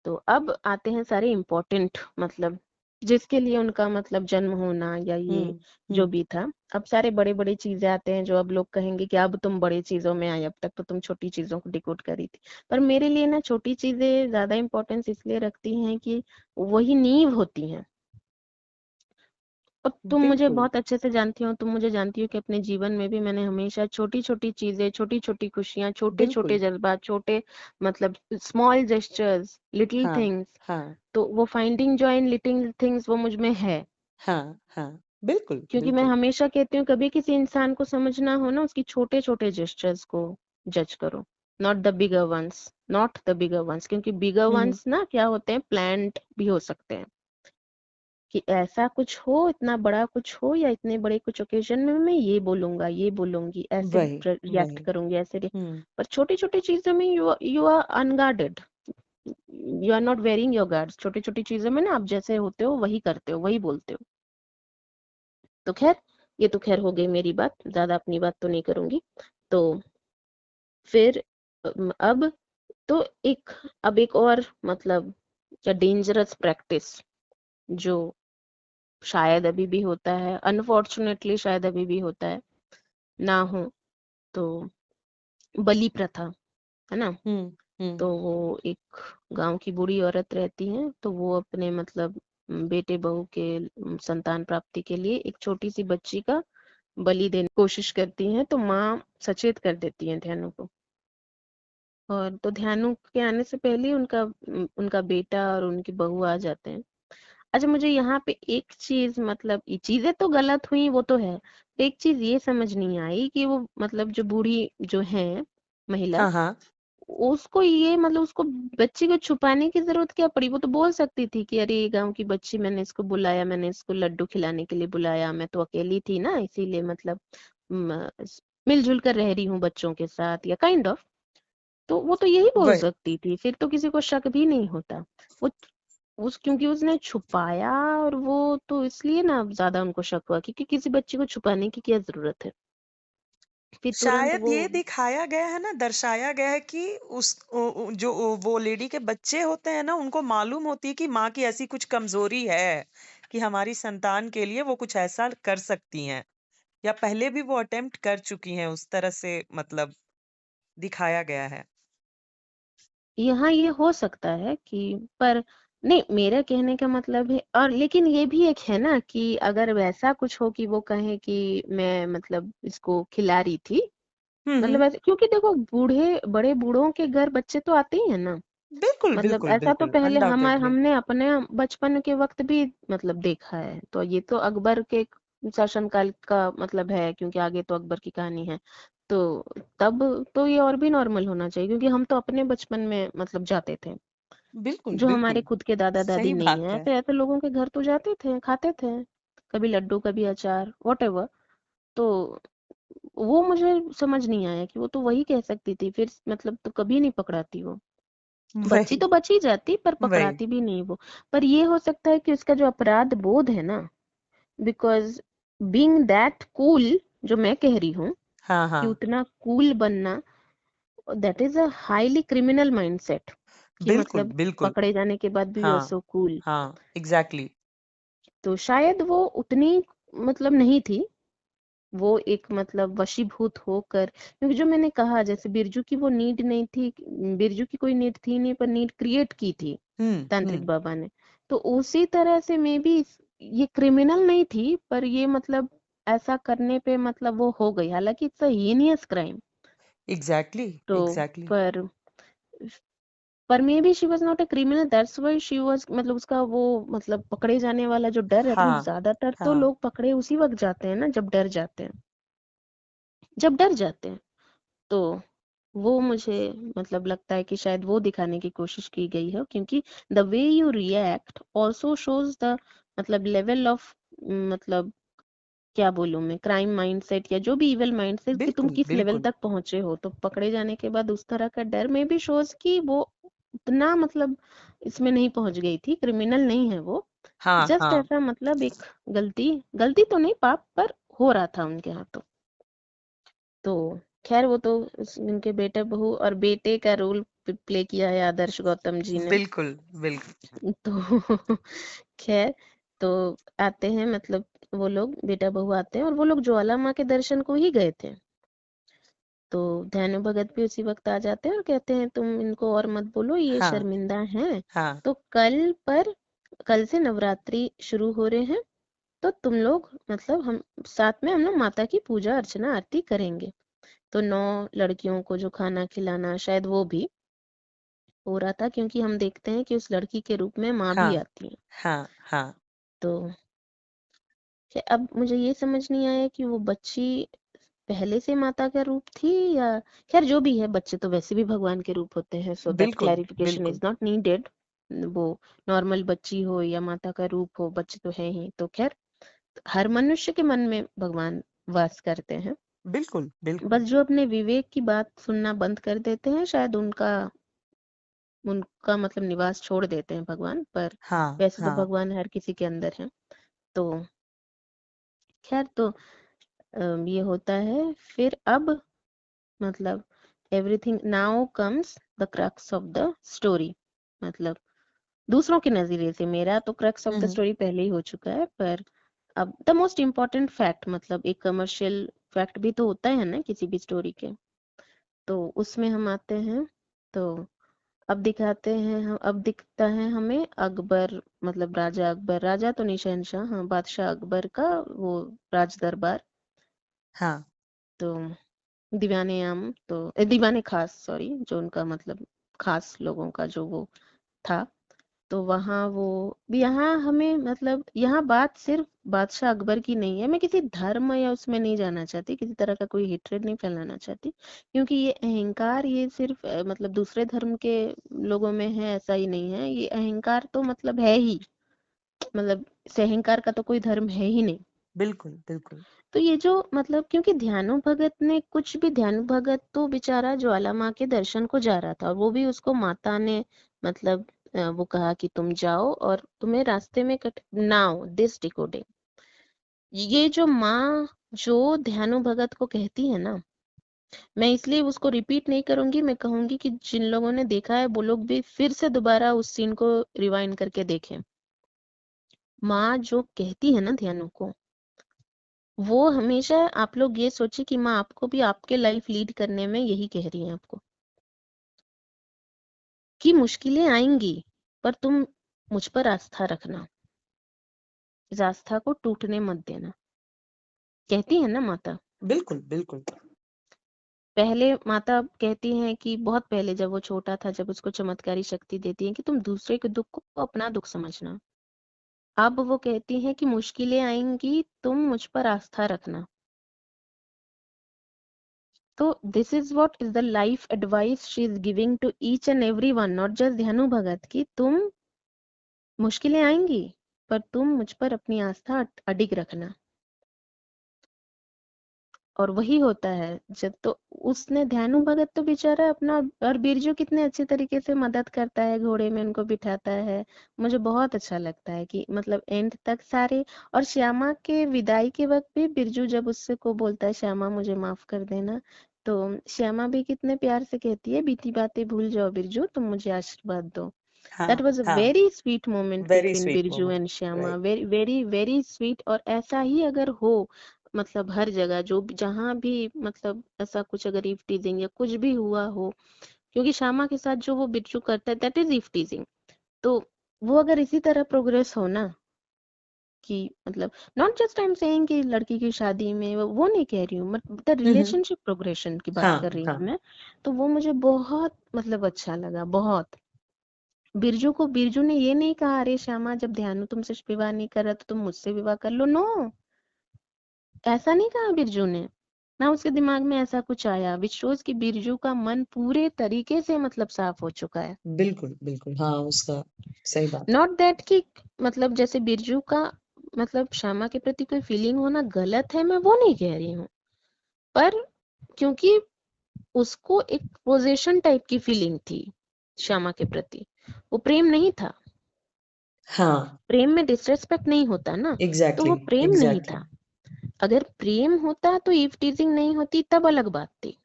तो अब आते हैं सारे इम्पोर्टेंट मतलब जिसके लिए उनका मतलब जन्म होना या ये हुँ, जो हुँ। भी था। अब सारे बड़े बड़े चीजें आते हैं जो अब लोग कहेंगे कि अब तुम बड़ी चीजों में आई, अब तक तो तुम छोटी चीजों को डिकोड करी थी। पर मेरे लिए ना छोटी चीजें ज्यादा इम्पोर्टेंस इसलिए रखती हैं कि वही नींव होती हैं। और तुम मुझे बिल्कुल। बहुत अच्छे से जानती हो, तुम मुझे जानती हो कि अपने जीवन में भी मैंने हमेशा छोटी छोटी चीजें, छोटी छोटी खुशियां, छोटे छोटे बिल्कुल। जज्बात, छोटे मतलब स्मॉल जेस्चर्स, लिटिल हाँ, थिंग्स, हाँ, तो वो finding joy in little things वो मुझ में है। हाँ, हाँ। बिल्कुल, क्योंकि मैं बिल्कुल। हमेशा कहती हूँ कभी किसी इंसान को समझना हो ना, उसकी छोटे छोटे जेस्चर्स को जज करो, not the bigger ones, not the bigger ones, क्योंकि बिगर हुँ, हुँ। वंस ना क्या होते हैं, प्लान्ड भी हो सकते हैं कि ऐसा कुछ हो, इतना बड़ा कुछ हो, या इतने बड़े कुछ ओकेजन में मैं ये बोलूंगा, ये बोलूंगी, ऐसे वही, रिएक्ट वही। करूंगी, ऐसे हुँ। पर छोटी छोटी चीजों में you are unguarded, you are not wearing your guards, छोटी छोटी चीजों में ना आप जैसे होते हो वही करते हो, वही बोलते हो। तो खैर, ये तो खैर हो गई मेरी बात, ज्यादा अपनी बात तो नहीं करूंगी। तो फिर अब तो एक, अब एक और मतलब क्या डेंजरस प्रैक्टिस जो शायद अभी भी होता है, अनफॉर्चुनेटली शायद अभी भी होता है, ना हो तो बलि प्रथा, है ना। हुँ, तो हुँ। वो एक गांव की बूढ़ी औरत रहती है, तो वो अपने मतलब बेटे बहू के संतान प्राप्ति के लिए एक छोटी सी बच्ची का बलि देने की कोशिश करती हैं, तो माँ सचेत कर देती है ध्यानु को। और तो ध्यानु के आने से पहले ही उनका बेटा और उनकी बहू आ जाते हैं। अच्छा, मुझे यहाँ पे एक चीज, मतलब ये चीजें तो गलत हुई वो तो है, एक चीज ये समझ नहीं आई कि वो मतलब जो बूढ़ी जो है महिला, हाँ, हाँ। उसको ये मतलब उसको बच्ची को छुपाने की जरूरत क्या पड़ी? वो तो बोल सकती थी कि अरे ये गांव की बच्ची, मैंने इसको बुलाया, मैंने इसको लड्डू खिलाने के लिए बुलाया, मैं तो अकेली थी ना, इसीलिए मतलब म, मिलजुल कर रह रही हूँ बच्चों के साथ, या काइंड ऑफ। तो वो तो यही बोल वही। सकती थी, फिर तो किसी को शक भी नहीं होता। वो उस क्योंकि उसने छुपाया, और वो तो इसलिए ना ज्यादा उनको शक हुआ, क्योंकि किसी बच्चे को छुपाने की क्या जरूरत है। फिर तुरंत शायद वो, ये दिखाया गया है ना, दर्शाया गया है कि वो लेडी के बच्चे होते हैं ना, उनको मालूम होती है कि माँ की ऐसी कुछ कमजोरी है कि हमारी संतान के लिए वो कुछ ऐसा कर सकती हैं, या पहले भी वो अटेम्प्ट कर चुकी हैं, उस तरह से मतलब दिखाया गया है। यहाँ ये हो सकता है कि, पर नहीं, मेरा कहने का मतलब है, और लेकिन ये भी एक है ना कि अगर वैसा कुछ हो कि वो कहे कि मैं मतलब इसको खिला रही थी, हम्म, मतलब ऐसे, क्योंकि देखो बूढ़े बड़े बूढ़ों के घर बच्चे तो आते ही है ना। बिल्कुल, मतलब बिल्कुल, ऐसा तो बिल्कुल, पहले अनडाउटेडली। हमने अपने बचपन के वक्त भी मतलब देखा है, तो ये तो अकबर के शासनकाल का मतलब है, क्योंकि आगे तो अकबर की कहानी है। तो तब तो ये और भी नॉर्मल होना चाहिए, क्योंकि हम तो अपने बचपन में मतलब जाते थे, बिल्कुल, जो हमारे बिल्कुल। खुद के दादा दादी सही नहीं बात है, है। ऐसे ऐसे लोगों के घर तो जाते थे, खाते थे, कभी लड्डू, कभी अचार, वॉट एवर। तो वो मुझे समझ नहीं आया कि वो तो वही कह सकती थी, फिर मतलब तो कभी नहीं पकड़ाती वो, बच्ची वही, तो बची जाती पर वही। पकड़ाती भी नहीं वो। पर ये हो सकता है कि उसका जो अपराध बोध है ना, बिकॉज बीइंग दैट कूल, जो मैं कह रही हूँ हाँ, कि हाँ। उतना कूल बनना, that is a highly criminal mindset, कि बिल्कुल, मतलब बिल्कुल। पकड़े जाने के बाद भी यू आर हाँ, सो कूल। हाँ, एग्जैक्टली। तो शायद वो उतनी मतलब नहीं थी, वो एक मतलब वशीभूत होकर, क्योंकि जो मैंने कहा जैसे बिरजू की वो नीड नहीं थी, बिरजू की कोई नीड थी नहीं, पर नीड क्रिएट की थी हुँ, तांत्रिक हुँ। बाबा ने। तो उसी तरह से मे बी ये क्रिमिनल नहीं थी, पर ये मतलब ऐसा करने पे मतलब वो हो गई, हालांकि it's a heinous crime. Exactly, तो एग्ज़ैक्टली। पर पर may be she was not a criminal, that's why she was, मतलब उसका वो मतलब पकड़े जाने वाला जो डर रहता है, हाँ, ज्यादातर तो हाँ। लोग पकड़े उसी वक्त जाते हैं ना जब डर जाते हैं, जब डर जाते हैं। तो वो मुझे मतलब लगता है कि शायद वो दिखाने की कोशिश की गई है, क्योंकि the way you react also shows the मतलब लेवल ऑफ, मतलब क्या बोलूं मैं, क्राइम माइंडसेट या जो भी इवल माइंडसेट, कि तुम बिल्कुल, किस लेवल बिल्कुल। तक पहुंचे हो। तो पकड़े जाने के बाद उस तरह का डर में भी शोज कि वो उतना मतलब इसमें नहीं पहुंच गई थी, क्रिमिनल नहीं है वो, हाँ, जस्ट हाँ। ऐसा मतलब एक गलती, गलती तो नहीं, पाप पर हो रहा था उनके हाथों। तो खैर वो तो उनके बेटे बहू और बेटे का रोल प्ले किया है आदर्श गौतम जी ने। बिल्कुल, बिल्कुल। तो खैर, तो आते हैं मतलब वो लोग बेटा बहू आते हैं, और वो लोग ज्वाला माँ के दर्शन को ही गए थे। तो ध्यान भगत भी उसी वक्त आ जाते हैं और कहते हैं तुम इनको और मत बोलो, ये हाँ, शर्मिंदा हैं। हाँ। तो कल से नवरात्रि शुरू हो रहे हैं, तो तुम लोग मतलब हम साथ में हम लोग माता की पूजा अर्चना आरती करेंगे। तो 9 लड़कियों को जो खाना खिलाना शायद वो भी हो रहा था, क्योंकि हम देखते हैं कि उस लड़की के रूप में माँ भी हाँ आती है। हाँ हाँ तो अब मुझे ये समझ नहीं आया कि वो बच्ची पहले से माता का रूप थी या खैर जो भी है, बच्चे तो वैसे भी भगवान के रूप होते हैं, सो दैट बिल्कुल क्लैरिफिकेशन बिल्कुल इज नॉट नीडेड। वो नॉर्मल बच्ची हो या माता का रूप हो, बच्चे तो है ही। तो खैर हर मनुष्य के मन में भगवान वास करते हैं। बिल्कुल बस बिल्कुल जो अपने विवेक की बात सुनना बंद कर देते हैं, शायद उनका उनका मतलब निवास छोड़ देते हैं भगवान। पर हाँ वैसे तो हाँ भगवान हर किसी के अंदर है। तो खैर तो ये होता है। फिर अब मतलब everything now comes the crux of the story. मतलब दूसरों के नजरिए से, मेरा तो crux of the hmm story पहले ही हो चुका है, पर अब द मोस्ट इम्पोर्टेंट फैक्ट, मतलब एक कमर्शियल फैक्ट भी तो होता है ना किसी भी स्टोरी के, तो उसमें हम आते हैं। तो अब दिखाते हैं हम, अब दिखता है हमें अकबर, मतलब राजा अकबर, राजा तो नहीं शहंशाह, हाँ बादशाह अकबर का वो राज दरबार। हाँ तो दीवाने आम तो दीवाने खास, सॉरी, जो उनका मतलब खास लोगों का जो वो था। तो वहाँ वो यहाँ हमें मतलब यहाँ बात सिर्फ बादशाह अकबर की नहीं है। मैं किसी धर्म या उसमें नहीं जाना चाहती, किसी तरह का कोई हेट्रेड नहीं फैलाना चाहती, क्योंकि ये अहंकार ये सिर्फ मतलब दूसरे धर्म के लोगों में है ऐसा ही नहीं है। ये अहंकार तो मतलब है ही, मतलब इस अहंकार का तो कोई धर्म है ही नहीं। बिल्कुल बिल्कुल तो ये जो मतलब क्योंकि ध्यानु भगत ने कुछ भी, ध्यानु भगत तो बेचारा ज्वाला माँ के दर्शन को जा रहा था, और वो भी उसको माता ने मतलब वो कहा कि तुम जाओ और तुम्हें रास्ते में कट नाउ दिस डिकोडिंग। ये जो माँ जो ध्यानु भगत को कहती है ना, मैं इसलिए उसको रिपीट नहीं करूंगी, मैं कहूंगी कि जिन लोगों ने देखा है वो लोग भी फिर से दोबारा उस सीन को रिवाइंड करके देखें। माँ जो कहती है ना ध्यानु को, वो हमेशा आप लोग ये सोचिए कि माँ आपको भी आपके लाइफ लीड करने में यही कह रही है आपको कि मुश्किलें आएंगी, पर तुम मुझ पर आस्था रखना, इस आस्था को टूटने मत देना। कहती है ना माता। बिल्कुल बिल्कुल पहले माता कहती हैं कि बहुत पहले जब वो छोटा था, जब उसको चमत्कारी शक्ति देती है कि तुम दूसरे के दुख को अपना दुख समझना। अब वो कहती हैं कि मुश्किलें आएंगी, तुम मुझ पर आस्था रखना। तो this is what is the life advice she is giving to each and every one, not just Dhyanu Bhagat, की तुम मुश्किलें आएंगी पर तुम मुझ पर अपनी आस्था अडिग रखना। और वही होता है जब तो उसने, ध्यानु भगत तो बेचारा अपना, और बिरजू कितने अच्छे तरीके से मदद करता है, घोड़े में उनको बिठाता है। मुझे बहुत अच्छा लगता है कि मतलब एंड तक सारे। और श्यामा के विदाई के वक्त भी बिरजू जब उससे को बोलता है श्यामा मुझे माफ कर देना, तो श्यामा भी कितने प्यार से कहती है बीती बातें भूल जाओ बिरजू, तुम मुझे आशीर्वाद दो। हाँ दैट वाज अ हाँ very sweet moment very between sweet Birju moment and Shyama, right very very very sweet. और ऐसा ही अगर हो, मतलब हर जगह जो जहां भी मतलब ऐसा कुछ अगर ईव टीजिंग या कुछ भी हुआ हो, क्योंकि श्यामा के साथ जो वो बिरजू करता है दैट इज ईव टीजिंग। तो वो अगर इसी तरह प्रोग्रेस हो ना, कि मतलब not just I am saying कि लड़की की शादी में वो नहीं कह रही हूँ, द हम्म रिलेशनशिप प्रोग्रेशन की बात कर हाँ रही हूँ हाँ मैं। तो वो मुझे बहुत मतलब अच्छा लगा बहुत। बिरजू को, बिरजू ने ये नहीं कहा अरे श्यामा जब ध्यानु तुमसे विवाह नहीं कर रहा तो तुम मुझसे विवाह कर लो, नो, ऐसा नहीं कहा बिरजू ने। ना उसके दिमाग में ऐसा कुछ आया, विच शोज कि बिरजू का मन पूरे तरीके से मतलब साफ हो चुका है। बिल्कुल बिल्कुल हाँ उसका सही बात है नॉट दैट कि मतलब जैसे बिरजू का मतलब श्यामा के प्रति कोई फीलिंग होना गलत है, मैं वो नहीं कह रही हूँ, पर क्योंकि उसको एक पोजेशन टाइप की फीलिंग थी श्यामा के प्रति, वो प्रेम नहीं था। हाँ प्रेम में डिसरेस्पेक्ट नहीं होता ना, तो एग्जैक्टली वो प्रेम नहीं एग्जैक्टली था। अगर प्रेम होता तो ईव टीजिंग नहीं होती, तब अलग बात थी।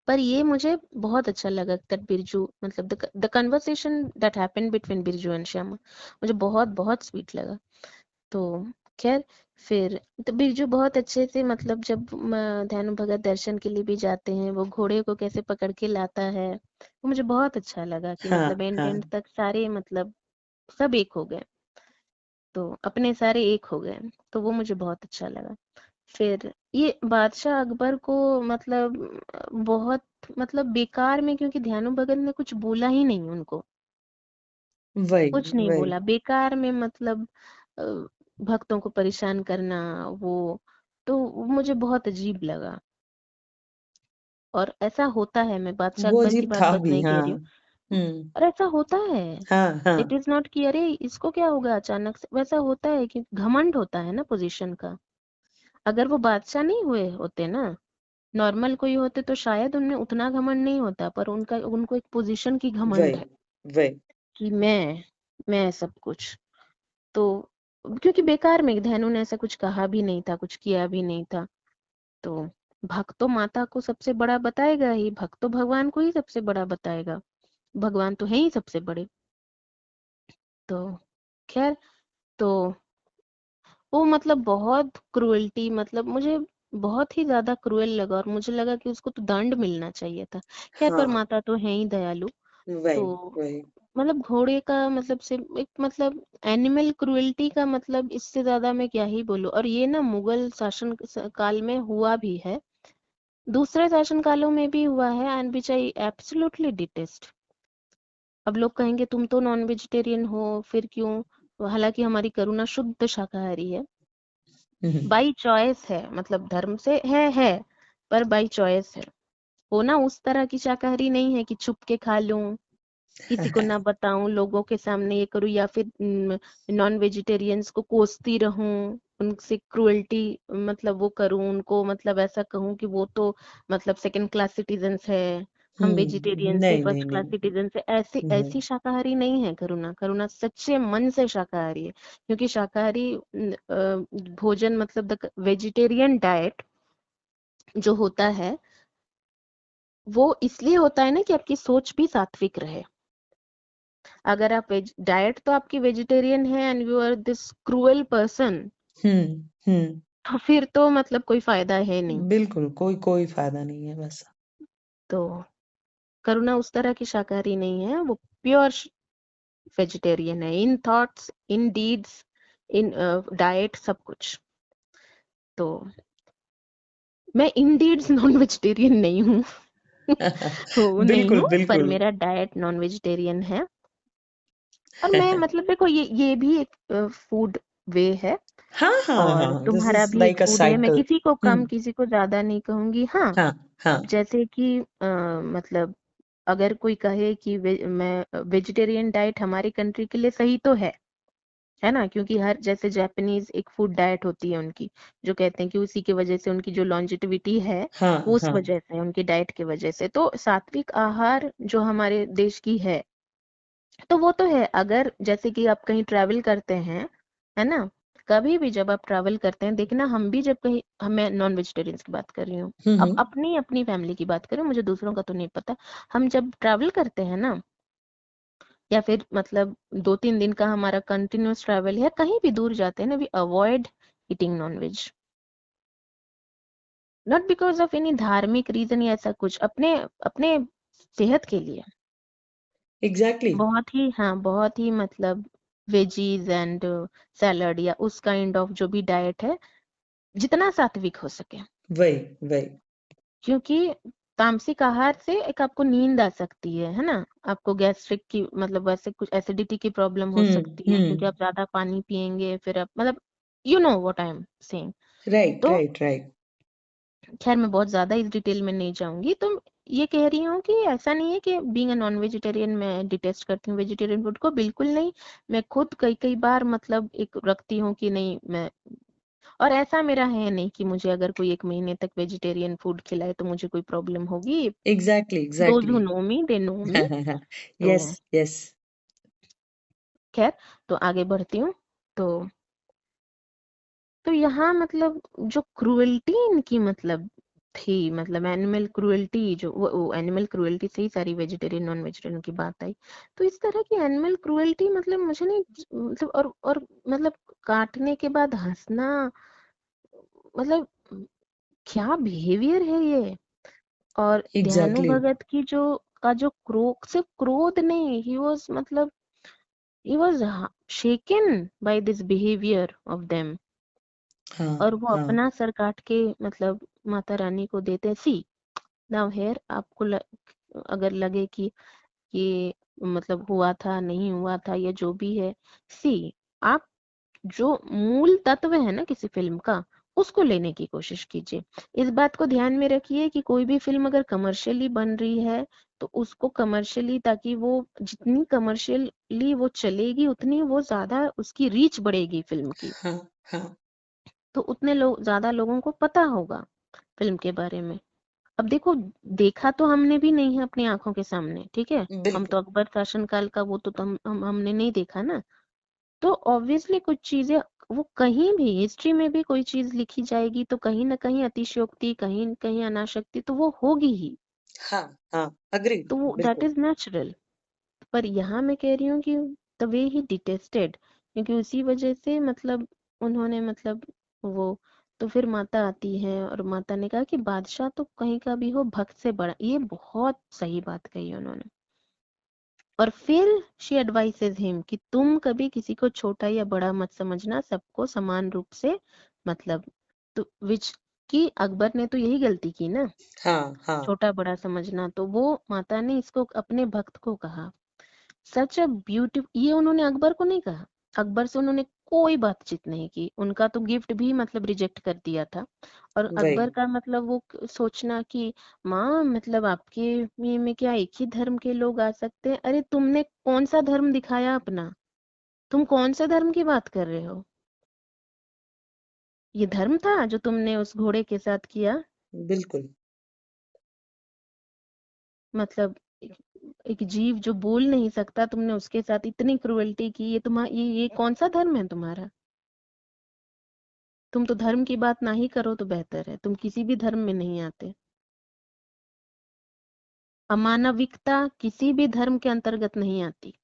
पर ये मुझे बहुत अच्छा लगा दैट बिरजू मतलब the conversation that happened between Birju and Shyama, मुझे बहुत बहुत स्वीट लगा। तो खैर फिर तो बिरजू बहुत अच्छे से मतलब जब ध्यानु भगत दर्शन के लिए भी जाते हैं, वो घोड़े को कैसे पकड़ के लाता है, वो मुझे बहुत अच्छा लगा कि हाँ मतलब एंड हाँ एंड तक सारे मतलब सब एक हो गए। तो अपने सारे एक हो गए, तो वो मुझे बहुत अच्छा लगा। फिर ये बादशाह अकबर को मतलब बहुत मतलब बेकार में, क्योंकि ध्यानु भगत ने कुछ बोला ही नहीं उनको, वही कुछ नहीं वही। बोला बेकार में, मतलब अ, भक्तों को परेशान करना, वो तो वो मुझे बहुत अजीब लगा। और ऐसा होता है, मैं बादशाह वो अकबर की अजीब बात था बस भी, नहीं कह हाँ। रही हूँ, हम्म। और ऐसा होता है। हाँ इट हाँ। इज नॉट कि अरे इसको क्या होगा अचानक से, वैसा होता है कि घमंड होता है ना पोजीशन का। अगर वो बादशाह नहीं हुए होते ना, नॉर्मल कोई होते, तो शायद उनमें उतना घमंड नहीं होता, पर उनका उनको एक पोजीशन की घमंड वही है वही। कि मैं सब कुछ। तो क्योंकि बेकार में धेनु ने ऐसा कुछ कहा भी नहीं था, कुछ किया भी नहीं था। तो भक्त तो माता को सबसे बड़ा बताएगा ही, भक्त तो भगवान को ही सबसे बड़ा बताएगा, भगवान तो है ही सबसे बड़े। तो खैर, तो वो मतलब बहुत क्रूएल्टी, मतलब मुझे बहुत ही ज्यादा क्रूएल लगा, और मुझे लगा कि उसको तो दंड मिलना चाहिए था। खैर, पर हाँ माता तो है ही दयालु। वही तो वही। मतलब घोड़े का मतलब से एक मतलब एनिमल क्रूएल्टी का मतलब इससे ज्यादा मैं क्या ही बोलूं। और ये ना मुगल शासन काल में हुआ भी है, दूसरे शासन कालों में भी हुआ है, and which I absolutely detest. अब लोग कहेंगे तुम तो नॉन वेजिटेरियन हो, फिर क्यों, हालांकि हमारी करुणा शुद्ध शाकाहारी है, हम्म। बाई चॉइस है, मतलब धर्म से है, पर बाई चॉइस है। होना उस तरह की शाकाहारी नहीं है कि छुप के खा लूं, किसी को ना बताऊं, लोगों के सामने ये करूं, या फिर नॉन वेजिटेरियंस को कोसती रहूं, उनसे क्रुएल्टी मतलब वो करूं, उनको मतलब ऐसा कहूं कि वो तो मतलब सेकंड क्लास सिटीजन्स है, हम वेजिटेरियंस ही नहीं नहीं फर्स्ट क्लास नहीं। सिटीजन है। ऐसी हम्म। ऐसी शाकाहारी नहीं है करुणा। करुणा सच्चे मन से शाकाहारी है, क्योंकि शाकाहारी भोजन मतलब द वेजिटेरियन डाइट जो होता है, वो इसलिए होता है ना कि आपकी सोच भी सात्विक रहे। अगर आप डाइट तो आपकी वेजिटेरियन है and you are this cruel person, hmm. तो फिर तो मतलब कोई फायदा है नहीं। बिल्कुल, कोई कोई फायदा नहीं है बस। तो करुणा उस तरह की शाकाहारी नहीं है, वो प्योर वेजिटेरियन है, इन thoughts, in deeds, in diet, सब कुछ। तो मैं इन डीड्स नॉन वेजिटेरियन नहीं हूँ। वो नहीं बिल्कुल हूँ, पर बिल्कुल। मेरा डाइट नॉन वेजिटेरियन है। और मैं मतलब देखो, ये भी एक फूड वे है, हाँ हाँ और हाँ, दिस तुम्हारा इज भी एक लाइक अ फूड है। मैं साइकिल। किसी को कम हम्म। किसी को ज्यादा नहीं कहूंगी। हाँ, हाँ हाँ। अब जैसे कि मतलब अगर कोई कहे कि मैं वेजिटेरियन डाइट हमारी कंट्री के लिए सही तो है ना, क्योंकि हर जैसे जापानीज एक फूड डाइट होती है उनकी, जो कहते हैं कि उसी की वजह से उनकी जो लॉन्जिटिविटी है, हाँ वो उस हाँ। वजह से उनकी डाइट की वजह से। तो सात्विक आहार जो हमारे देश की है, तो वो तो है। अगर जैसे कि आप कहीं ट्रैवल करते हैं, है ना, कभी भी जब आप ट्रैवल करते हैं, देखना हम भी जब कहीं, मैं नॉन वेजिटेरियंस की बात कर रही हूँ, अब हम्म। अपनी अपनी फैमिली की बात करें, मुझे दूसरों का तो नहीं पता। हम जब ट्रैवल करते हैं ना, या फिर मतलब 2-3 दिन का हमारा कंटिन्यूअस ट्रैवल है, कहीं भी दूर जाते हैं ना, we avoid eating non veg, not because of any धार्मिक रीजन या ऐसा कुछ, अपने अपने सेहत के लिए। एग्जैक्टली। बहुत ही, हाँ, बहुत ही मतलब वेजीज एंड सैलड या उस काइंड ऑफ जो भी डाइट है, जितना सात्विक हो सके। वही वही। क्योंकि तामसिक आहार से एक आपको नींद आ सकती है ना, आपको गैस्ट्रिक की मतलब वैसे कुछ एसिडिटी की प्रॉब्लम हो सकती है, क्योंकि आप ज्यादा पानी पियेंगे, फिर आप मतलब you know what I am saying. Right तो राइट राइट। खैर, मैं बहुत ज्यादा इस डिटेल में नहीं जाऊंगी। तो ये कह रही हूँ कि ऐसा नहीं है कि बीइंग अ नॉन वेजिटेरियन मैं डिटेस्ट करती हूँ वेजिटेरियन फूड को, बिल्कुल नहीं। मैं खुद कई कई बार मतलब एक रखती हूँ कि नहीं मैं, और ऐसा मेरा है नहीं कि मुझे अगर कोई 1 महीने तक वेजिटेरियन फूड खिलाए तो मुझे कोई प्रॉब्लम होगी। Exactly those exactly. Who know me they know me. तो यस यस। खैर, तो आगे बढ़ती हूँ। तो यहाँ मतलब जो क्रुएल्टी इनकी मतलब थी, मतलब एनिमल क्रुएल्टी, जो वो एनिमल क्रुएल्टी से ही सारी वेजिटेरियन नॉन वेजिटेरियन की बात आई। तो इस तरह की एनिमल क्रुएल्टी मतलब मुझे नहीं, मतलब और मतलब काटने के बाद हंसना, मतलब क्या बिहेवियर है ये। और ध्यानु एग्जैक्टली। भगत की जो का जो क्रोध, सिर्फ क्रोध नहीं, ही वाज मतलब he was shaken by this behavior of them, हाँ और वो हाँ अपना सर काट के मतलब माता रानी को देते। सी नाउ हेयर आपको अगर लगे कि ये मतलब हुआ था नहीं हुआ था या जो भी है, सी आप जो मूल तत्व है ना किसी फिल्म का, उसको लेने की कोशिश कीजिए। इस बात को ध्यान में रखिए कि कोई भी फिल्म अगर कमर्शियली बन रही है तो उसको कमर्शियली, ताकि वो जितनी कमर्शियली वो चलेगी उतनी वो ज्यादा उसकी रीच बढ़ेगी फिल्म की, हाँ हाँ तो उतने लोग ज्यादा लोगों को पता होगा फिल्म के बारे में। अब देखो, देखा तो हमने भी नहीं है अपनी आंखों के सामने, ठीक है, हम तो बिल्कुल। अकबर शासन काल का वो तो हमने नहीं देखा ना। तो ऑब्वियसली कुछ चीजें, वो कहीं भी हिस्ट्री में भी कोई चीज लिखी जाएगी तो कहीं ना कहीं अतिशयोक्ति, कहीं न कहीं अनाशक्ति तो वो होगी ही। हाँ हाँ अग्रीड तो वो दैट बिल्कुल। Is natural. पर यहाँ मैं कह रही हूँ कि द वे ही डिटेस्टेड, क्योंकि उसी वजह से मतलब उन्होंने मतलब वो, तो फिर माता आती है और माता ने कहा कि बादशाह तो कहीं का भी हो, भक्त से बड़ा। ये बहुत सही बात कही उन्होंने। और फिर शी एडवाइसेस हिम कि तुम कभी किसी को छोटा या बड़ा मत समझना, सबको समान रूप से मतलब, तो विच कि अकबर ने तो यही गलती की ना, हाँ हाँ छोटा बड़ा समझना। तो वो माता ने इसको अपने भक्त को कहा। सच अ ब्यूटीफुल, ये उन्होंने अकबर को नहीं कहा, अकबर से उन्होंने कोई बातचीत नहीं की, उनका तो गिफ्ट भी मतलब रिजेक्ट कर दिया था। और वही। अकबर का मतलब वो सोचना कि माँ मतलब आपके ये में क्या एक ही धर्म के लोग आ सकते हैं? अरे तुमने कौन सा धर्म दिखाया अपना? तुम कौन से धर्म की बात कर रहे हो? ये धर्म था जो तुमने उस घोड़े के साथ किया? बिल्कुल। मतलब एक, एक जीव जो बोल नहीं सकता, तुमने उसके साथ इतनी क्रुएल्टी की, ये तुम्हारा ये कौन सा धर्म है तुम्हारा? तुम तो धर्म की बात ना ही करो तो बेहतर है, तुम किसी भी धर्म में नहीं आते। अमानविकता किसी भी धर्म के अंतर्गत नहीं आती।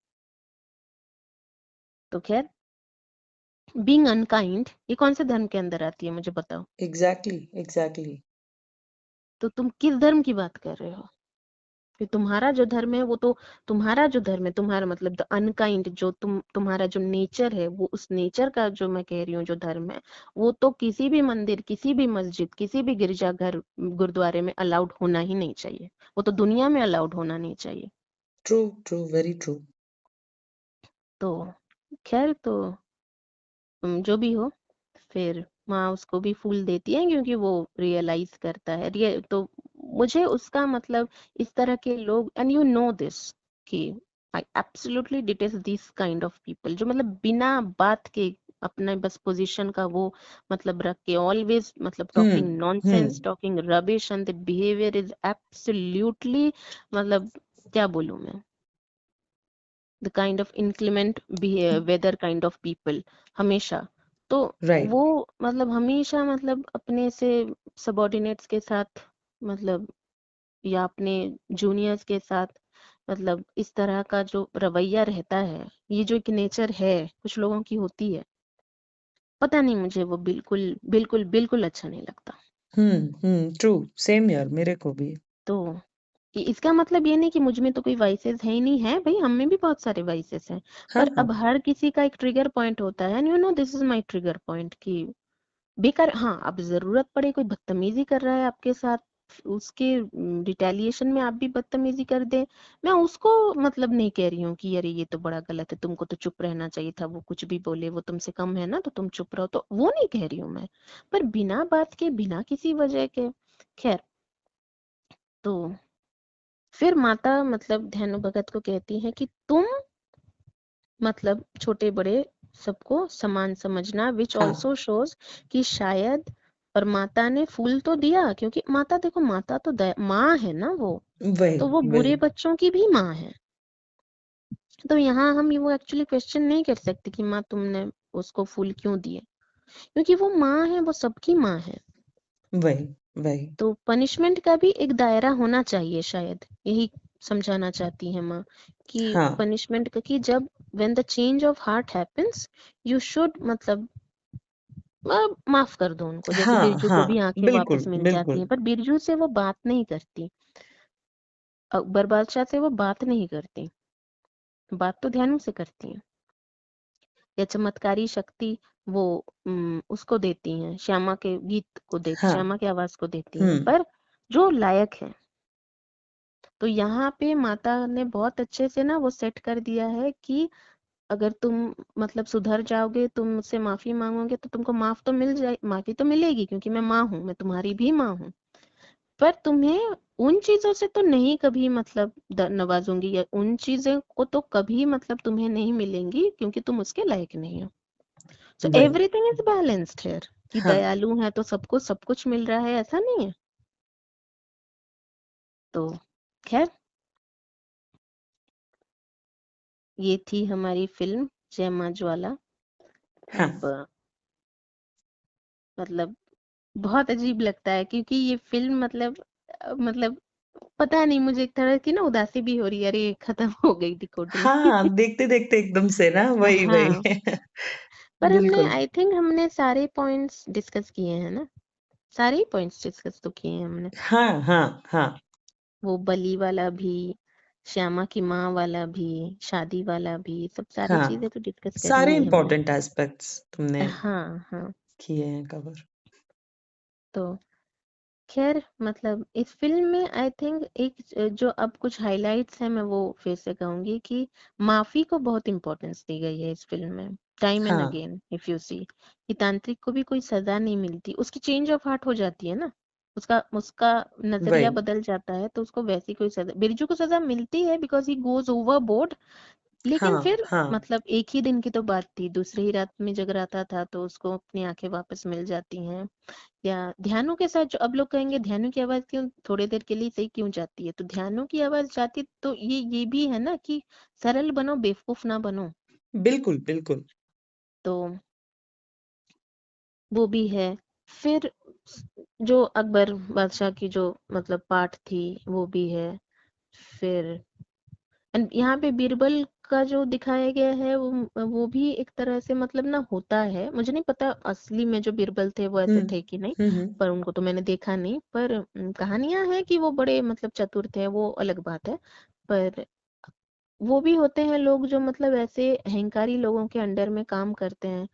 तो खैर, बीइंग अनकाइंड ये कौन से धर्म के अंदर आती है, मुझे बताओ। Exactly exactly. तो तुम किस धर्म की बात कर रहे हो? कि तुम्हारा जो धर्म है वो तो, तुम्हारा जो धर्म है, तुम्हारा मतलब द अनकाइंड जो तुम्हारा जो नेचर है, वो उस नेचर का जो मैं कह रही हूँ जो धर्म है, वो तो किसी भी मंदिर, किसी भी मस्जिद, किसी भी गिरजाघर, गुरुद्वारे में अलाउड होना ही नहीं चाहिए। वो तो दुनिया में अलाउड होना नहीं चाहिए। True true very true. तो खैर, तो जो भी हो, फिर माँ उसको भी फूल देती है क्योंकि वो रियलाइज करता है तो मुझे उसका मतलब, इस तरह के लोग, एंड यू नो दिस, कि I absolutely detest this kind of people जो मतलब बिना बात के अपने बस पोजीशन का वो मतलब रख के ऑलवेज मतलब talking nonsense, hmm. Talking rubbish, and the behaviour is absolutely मतलब क्या बोलूं मैं, the kind of inclement weather kind of people हमेशा। तो राइट। वो मतलब हमेशा मतलब अपने से सबॉर्डिनेट्स के साथ मतलब, या अपने जूनियर्स के साथ मतलब इस तरह का जो रवैया रहता है, ये जो एक नेचर है कुछ लोगों की होती है, पता नहीं मुझे वो बिल्कुल बिल्कुल बिल्कुल अच्छा नहीं लगता। ट्रू। सेम यार मेरे को भी। तो इसका मतलब ये नहीं कि मुझ में तो कोई वाइसेस है ही नहीं, है भाई, हम में भी बहुत सारे वाइसेस हैं। हाँ पर हाँ अब हर किसी का एक ट्रिगर पॉइंट होता है, and you know this is my trigger point कि बेकार, हाँ अब जरूरत पड़े कोई बदतमीजी कर रहा है आपके साथ, उसके रिटेलिएशन में आप भी बदतमीजी कर दे, मैं उसको मतलब नहीं कह रही हूँ कि अरे ये तो बड़ा गलत है, तुमको तो चुप रहना चाहिए था, वो कुछ भी बोले वो तुमसे कम है ना तो तुम चुप रहो, तो वो नहीं कह रही हूँ मैं। पर बिना बात के, बिना किसी वजह के, खैर। तो फिर माता मतलब ध्यानु भगत को कहती है कि तुम मतलब छोटे बड़े सबको समान समझना, विच हाँ ऑल्सो शोज कि शायद, और माता ने फूल तो दिया क्योंकि माता देखो, माता तो माँ है ना वो, वही तो वो वही। बुरे बच्चों की भी माँ है। तो यहाँ हम वो एक्चुअली क्वेश्चन नहीं कर सकते कि माँ तुमने उसको फूल क्यों दिए, क्योंकि वो माँ है, वो सबकी माँ है। वही वही। तो पनिशमेंट का भी एक दायरा होना चाहिए, शायद यही समझाना चाहती है माँ, कि हाँ पनिशमेंट का कि जब when the change of heart happens, you should मतलब माफ कर दो उनको, जैसे हाँ बिरजू को हाँ भी आंखें बिल्कुल वापस मिल जाती बिल्कुल। हैं, पर बिरजू से वो बात नहीं करती, अकबर बादशाह से वो बात नहीं करती, बात तो ध्यान से करती है। या चमत्कारी शक्ति वो उसको देती हैं, श्यामा के गीत को हाँ श्यामा की आवाज को देती हैं, पर जो लायक है। तो यहाँ पे माता ने बहुत अच्छे से ना वो सेट कर दिया है कि अगर तुम मतलब सुधर जाओगे, तुम मुझसे माफी मांगोगे तो तुमको माफी तो मिलेगी, क्योंकि मैं माँ हूँ, मैं तुम्हारी भी माँ हूँ। पर तुम्हें उन चीजों से तो नहीं कभी मतलब नवाजूंगी, या उन चीजों को तो कभी मतलब तुम्हें नहीं मिलेंगी, क्योंकि तुम उसके लायक नहीं हो। सो वही एवरीथिंग इज बैलेंस्ड हियर, कि हाँ दयालु है तो सबको सब कुछ मिल रहा है, ऐसा नहीं है। तो खैर, ये थी हमारी फिल्म जय माँ ज्वाला। हाँ अब मतलब बहुत अजीब लगता है, क्योंकि ये फिल्म मतलब पता नहीं, मुझे एक तरह की ना उदासी भी हो रही है, अरे खत्म हो गई डिकोडिंग। हाँ, देखते देखते एकदम से ना वही हाँ, वही पर हमने बिल्कुल आई थिंक हमने सारे पॉइंट्स डिस्कस किए हैं ना, सारे ही पॉइंट्स डिस्कस तो किए हैं हमने। हाँ हाँ हाँ वो बली वाला भी, श्यामा की माँ वाला भी, शादी वाला भी, सब सारी हाँ चीजें तो डिस्कस कर ही सारे ली हमने। इम्पोर्टेंट एस्पेक्ट्स तुमने हाँ हाँ। किए हैं कवर। तो खैर मतलब इस फिल्म में आई थिंक एक जो अब कुछ हाइलाइट्स हैं, मैं वो फिर से कहूंगी कि माफी को बहुत इम्पोर्टेंस दी गई है इस फिल्म में। टाइम एंड हाँ अगेन इफ यू सी, कि तांत्रिक को भी कोई सजा नहीं मिलती, उसकी चेंज ऑफ हार्ट हो जाती है ना, उसका उसका नजरिया वही बदल जाता है, तो उसको वैसी कोई सजा, बिरजू को सजा मिलती है बिकॉज ही गोज ओवर। लेकिन हाँ फिर हाँ मतलब एक ही दिन की तो बात थी, दूसरी ही रात में जगराता था, तो उसको अपनी आंखें वापस मिल जाती हैं। या ध्यानु के साथ, जो अब लोग कहेंगे ध्यानु की आवाज क्यों थोड़ी देर के लिए सही क्यों जाती है, तो ध्यानु की आवाज जाती, तो ये भी है ना कि सरल बनो, बेवकूफ ना बनो। बिल्कुल बिल्कुल तो वो भी है। फिर जो अकबर बादशाह की जो मतलब पाठ थी, वो भी है। फिर एंड यहाँ पे बीरबल का जो दिखाया गया है, वो भी एक तरह से मतलब ना होता है, मुझे नहीं पता असली में जो बीरबल थे वो ऐसे हम्म थे कि नहीं, हम्म पर उनको तो मैंने देखा नहीं, पर कहानियां हैं कि वो बड़े मतलब चतुर थे, वो अलग बात है। पर वो भी होते हैं लोग जो मतलब ऐसे अहंकारी लोगों के अंडर में काम करते हैं,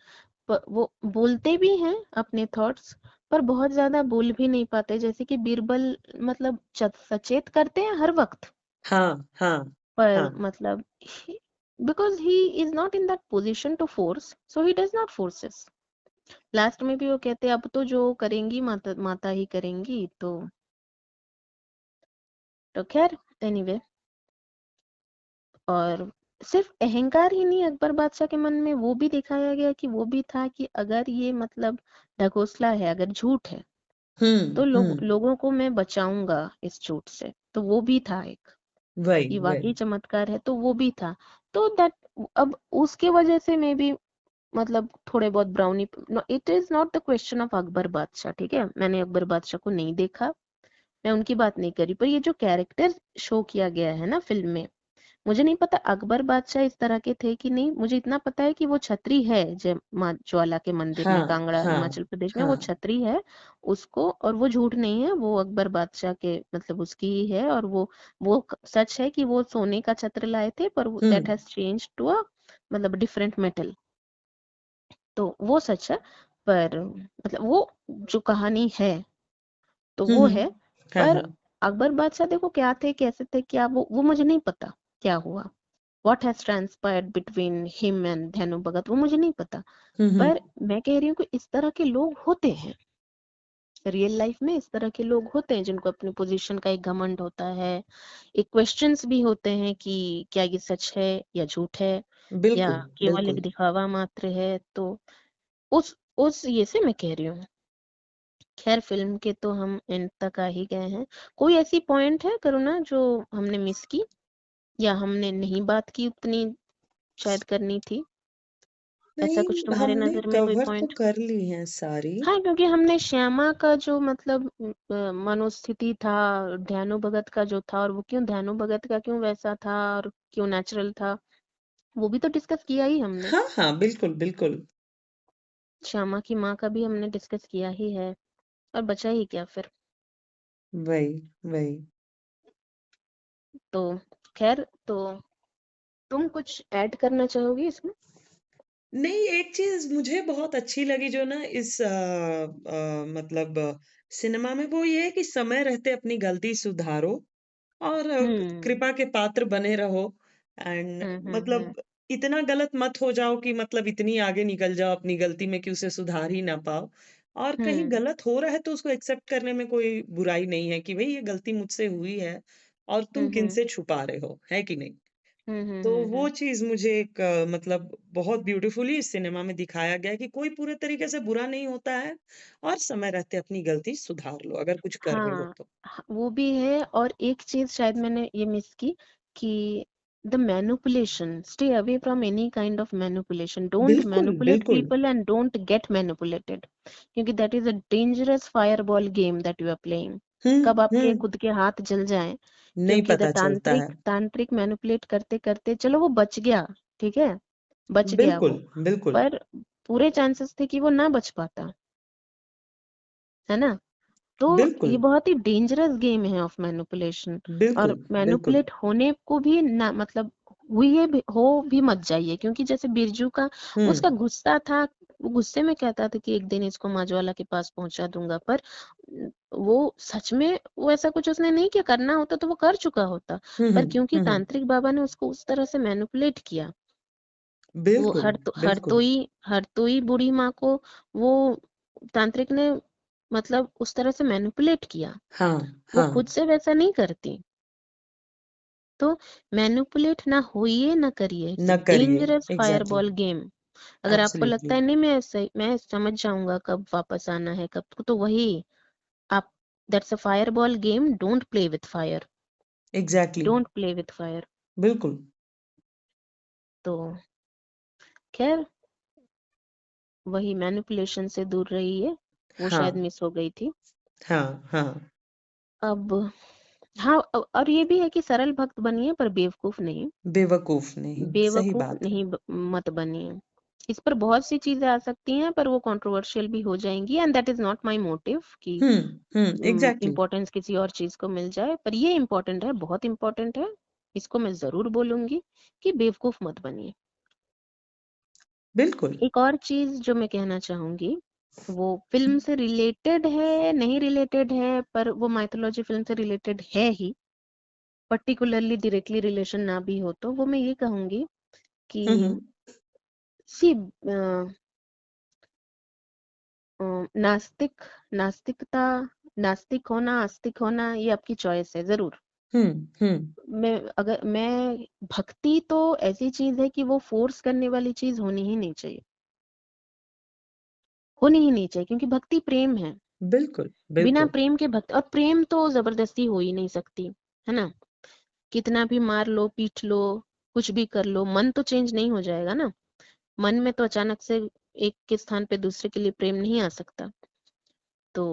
पर वो बोलते भी हैं अपने थॉट्स, पर बहुत ज्यादा बोल भी नहीं पाते, जैसे कि बीरबल मतलब सचेत करते हैं हर वक्त, हाँ हाँ पर हाँ मतलब because he is not in that position to force, so he does not forces। Last में भी वो कहते हैं अब तो जो करेंगी माता माता ही करेंगी। तो खैर एनीवे, और सिर्फ अहंकार ही नहीं, अकबर बादशाह के मन में वो भी दिखाया गया कि वो भी था कि अगर ये मतलब ढकोसला है, अगर झूठ है, तो हम्म लोगों को मैं बचाऊंगा इस झूठ से, तो वो भी था एक, वही ये वही वाकई चमत्कार है, तो वो भी था। तो दैट, अब उसके वजह से मे बी मतलब थोड़े बहुत brownie, it is not the question of Akbar बादशाह, ठीक है, मैंने अकबर बादशाह को नहीं देखा, मैं उनकी बात नहीं करी, पर ये जो कैरेक्टर शो किया गया है ना फिल्म में, मुझे नहीं पता अकबर बादशाह इस तरह के थे कि नहीं, मुझे इतना पता है कि वो छतरी है, जय माँ ज्वाला के मंदिर में, हाँ कांगड़ा हाँ हिमाचल प्रदेश में, वो हाँ छतरी है उसको, और वो झूठ नहीं है, वो अकबर बादशाह के मतलब उसकी ही है, और वो सच है कि वो सोने का छत्र लाए थे, पर that hmm has change to a मतलब डिफरेंट मेटल, तो वो सच है। पर मतलब वो जो कहानी है तो वो हम्म है। हाँ पर हाँ अकबर बादशाह देखो क्या थे, कैसे थे, क्या वो मुझे नहीं पता क्या हुआ, what has transpired between him and धेनु भगत, वो मुझे नहीं पता। हम्म पर मैं कह रही हूँ कि इस तरह के लोग होते हैं, रियल लाइफ में इस तरह के लोग होते हैं, जिनको अपनी पोजीशन का एक घमंड होता है, एक क्वेश्चंस भी होते हैं कि क्या ये सच है या झूठ है, या बिल्कुल केवल एक बिल्कुल दिखावा मात्र है। तो उस ये से मैं कह रही हूँ। खैर फिल्म के तो हम एंड तक आ ही गए हैं, कोई ऐसी पॉइंट है करुणा जो हमने मिस की, या हमने नहीं बात की उतनी शायद करनी थी, ऐसा कुछ नहीं तुम्हारे हमने नजर में कोई कवर तो पॉइंट? कर ली हैं सारी। हाँ, क्योंकि हमने श्यामा का जो मतलब मनोस्थिति था, ध्यानु भगत का जो था, और वो क्यों ध्यानु भगत का क्यों वैसा था और क्यों नेचुरल था, वो भी तो डिस्कस किया ही हमने। हाँ हाँ बिल्कुल बिल्कुल श्यामा की माँ का भी हमने डिस्कस किया ही है, और बचा ही क्या फिर। वही वही तो खैर, तो तुम कुछ ऐड करना चाहोगी इसमें? नहीं, एक चीज़ मुझे बहुत अच्छी लगी जो ना इस मतलब सिनेमा में, वो ये है कि समय रहते अपनी गलती सुधारो और हम्म कृपा के पात्र बने रहो एंड हम्म। मतलब इतना गलत मत हो जाओ कि मतलब इतनी आगे निकल जाओ अपनी गलती में कि उसे सुधार ही ना पाओ। और कहीं हम्म गलत हो रहा है तो उसको एक्सेप्ट करने में कोई बुराई नहीं है कि भई ये गलती मुझसे हुई है और तुम हम्म किनसे छुपा रहे हो, है कि नहीं? तो वो हम्म। चीज़ मुझे एक मतलब बहुत ब्यूटीफुली इस सिनेमा में दिखाया गया है कि कोई पूरे तरीके से बुरा नहीं होता है और समय रहते अपनी गलती सुधार लो, अगर कुछ कर रहे हो हाँ, तो। वो भी है। और एक चीज शायद मैंने ये मिस की कि the manipulation, stay away from any kind of manipulation, don't बिल्कुल, मैनिपुलेट बिल्कुल। People and don't get manipulated, क्योंकि that is a dangerous fire ball game that you are playing. हुँ, कब आपके हुँ। खुद के हाथ जल जाएं। नहीं क्योंकि अगर पता चलता है। तांत्रिक मैनिपुलेट करते करते चलो वो बच गया, ठीक है, बच गया बिल्कुल, वो, बिल्कुल, पर पूरे चांसेस थे कि वो ना बच पाता, है ना। तो ये बिल्कुल, बहुत ही डेंजरस गेम है ऑफ मैनिपुलेशन। और बिल्कुल, बिल्कुल। मैनिपुलेट होने को भी ना, मतलब हुई भी हो भी मत जाइए, क्योंकि जैसे बिरजू का हुँ, उसका गुस्सा था, वो गुस्से में कहता था कि एक दिन इसको माजवाला के पास पहुंचा दूंगा, पर वो सच में वो ऐसा कुछ उसने नहीं किया, करना होता तो वो कर चुका होता। हुँ, पर हुँ, क्योंकि हुँ, हुँ। तांत्रिक बाबा ने उसको उस तरह से मैनिपुलेट किया, वो बिल्कुल, बिल्कुल। हर तोई बूढ़ी माँ को वो तांत्रिक ने मतलब उस तरह से मैनिपुलेट किया। हाँ, वो हाँ। खुद से वैसा नहीं करती। तो मैनिपुलेट ना होइए ना करिए, इट्स ना करिए। Dangerous exactly, fireball game. अगर आपको लगता एब्सोल्युटली, है नहीं मैं समझ जाऊंगा कब वापस आना है कब, तो वही आप, that's a fireball game, don't play with fire, exactly, don't play with fire. बिल्कुल। तो खैर, वही मैनिपुलेशन से दूर रहिए, वो हाँ, शायद मिस हो गई थी। हाँ, हाँ। अब हाँ, और ये भी है कि सरल भक्त बनिए पर बेवकूफ नहीं, बेवकूफ़ नहीं, सही बेवकूफ बात है। नहीं मत बनिए। इस पर बहुत सी चीजें आ सकती हैं, पर वो कंट्रोवर्शियल भी हो जाएंगी, and that is not my motive कि हुँ, हुँ, एग्ज़ैक्टली, इम्पोर्टेंस किसी और चीज को मिल जाए। पर ये इम्पोर्टेंट है, बहुत इम्पोर्टेंट है, इसको मैं जरूर बोलूंगी कि बेवकूफ मत बनिए। बिल्कुल। एक और चीज जो मैं कहना चाहूंगी, वो फिल्म से रिलेटेड है नहीं रिलेटेड है, पर वो माइथोलॉजी फिल्म से रिलेटेड है ही, पर्टिकुलरली डायरेक्टली रिलेशन ना भी हो, तो वो मैं ये कहूंगी कि हुँ, हुँ। सी नास्तिक नास्तिकता नास्तिक होना आस्तिक होना ये आपकी चॉइस है जरूर। हुँ, हुँ। मैं भक्ति तो ऐसी चीज है कि वो फोर्स करने वाली चीज होनी ही नहीं चाहिए, होनी ही नहीं चाहिए, क्योंकि भक्ति प्रेम है। बिल्कुल, बिना बिल्कुल। प्रेम के भक्ति, और प्रेम तो जबरदस्ती हो ही नहीं सकती, है ना। कितना भी मार लो पीट लो, कुछ भी कर लो, मन तो चेंज नहीं हो जाएगा ना। मन में तो अचानक से एक के स्थान पे दूसरे के लिए प्रेम नहीं आ सकता। तो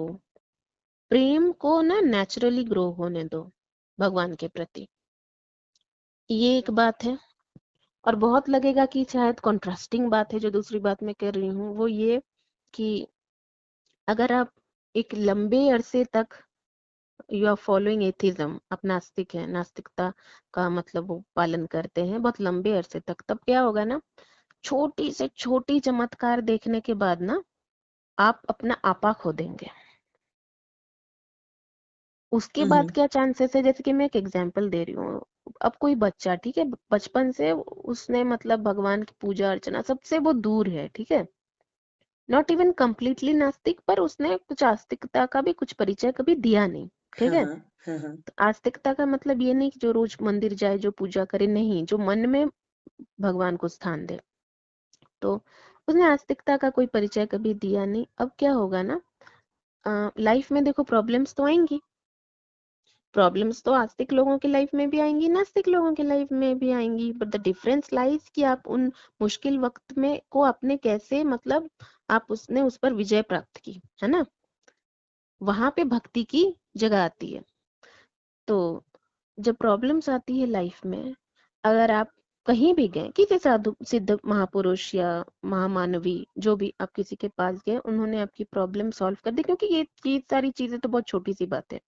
प्रेम को ना नेचुरली ग्रो होने दो भगवान के प्रति, ये एक बात है। और बहुत लगेगा कि शायद कॉन्ट्रास्टिंग बात है जो दूसरी बात मैं कर रही हूँ, वो ये कि अगर आप एक लंबे अरसे तक यू आर फॉलोइंग एथिज्म, आप नास्तिक है, नास्तिकता का मतलब वो पालन करते हैं बहुत लंबे अरसे तक, तब क्या होगा ना, छोटी से छोटी चमत्कार देखने के बाद ना आप अपना आपा खो देंगे। उसके हुँ, बाद हुँ। क्या चांसेस है, जैसे कि मैं एक एग्जांपल दे रही हूँ। अब कोई बच्चा, ठीक है, बचपन से उसने मतलब भगवान की पूजा अर्चना सबसे वो दूर है, ठीक है, नॉट इवन कंप्लीटली नास्तिक, पर उसने कुछ आस्तिकता का भी कुछ परिचय कभी दिया नहीं, ठीक हाँ, है। हाँ। हाँ, हाँ। तो आस्तिकता का मतलब ये नहीं कि जो रोज मंदिर जाए जो पूजा करे, नहीं, जो मन में भगवान को स्थान दे। तो उसने आस्तिकता का कोई परिचय कभी दिया नहीं। अब क्या होगा ना, लाइफ में देखो प्रॉब्लम्स तो आएंगी, प्रॉब्लम्स तो आस्तिक लोगों की लाइफ में भी आएंगी, नास्तिक लोगों की लाइफ में भी आएंगी, बट द डिफरेंस लाइज कि आप उन मुश्किल वक्त में को आपने कैसे मतलब आप उसने उस पर विजय प्राप्त की, है ना, वहां पे भक्ति की जगह आती है। तो जब प्रॉब्लम्स आती है लाइफ में, अगर आप कहीं भी गए, किसी साधु सिद्ध महापुरुष या महामानवी जो भी आप किसी के पास गए, उन्होंने आपकी प्रॉब्लम सॉल्व कर दी, क्योंकि ये सारी चीजें तो बहुत छोटी सी बात है,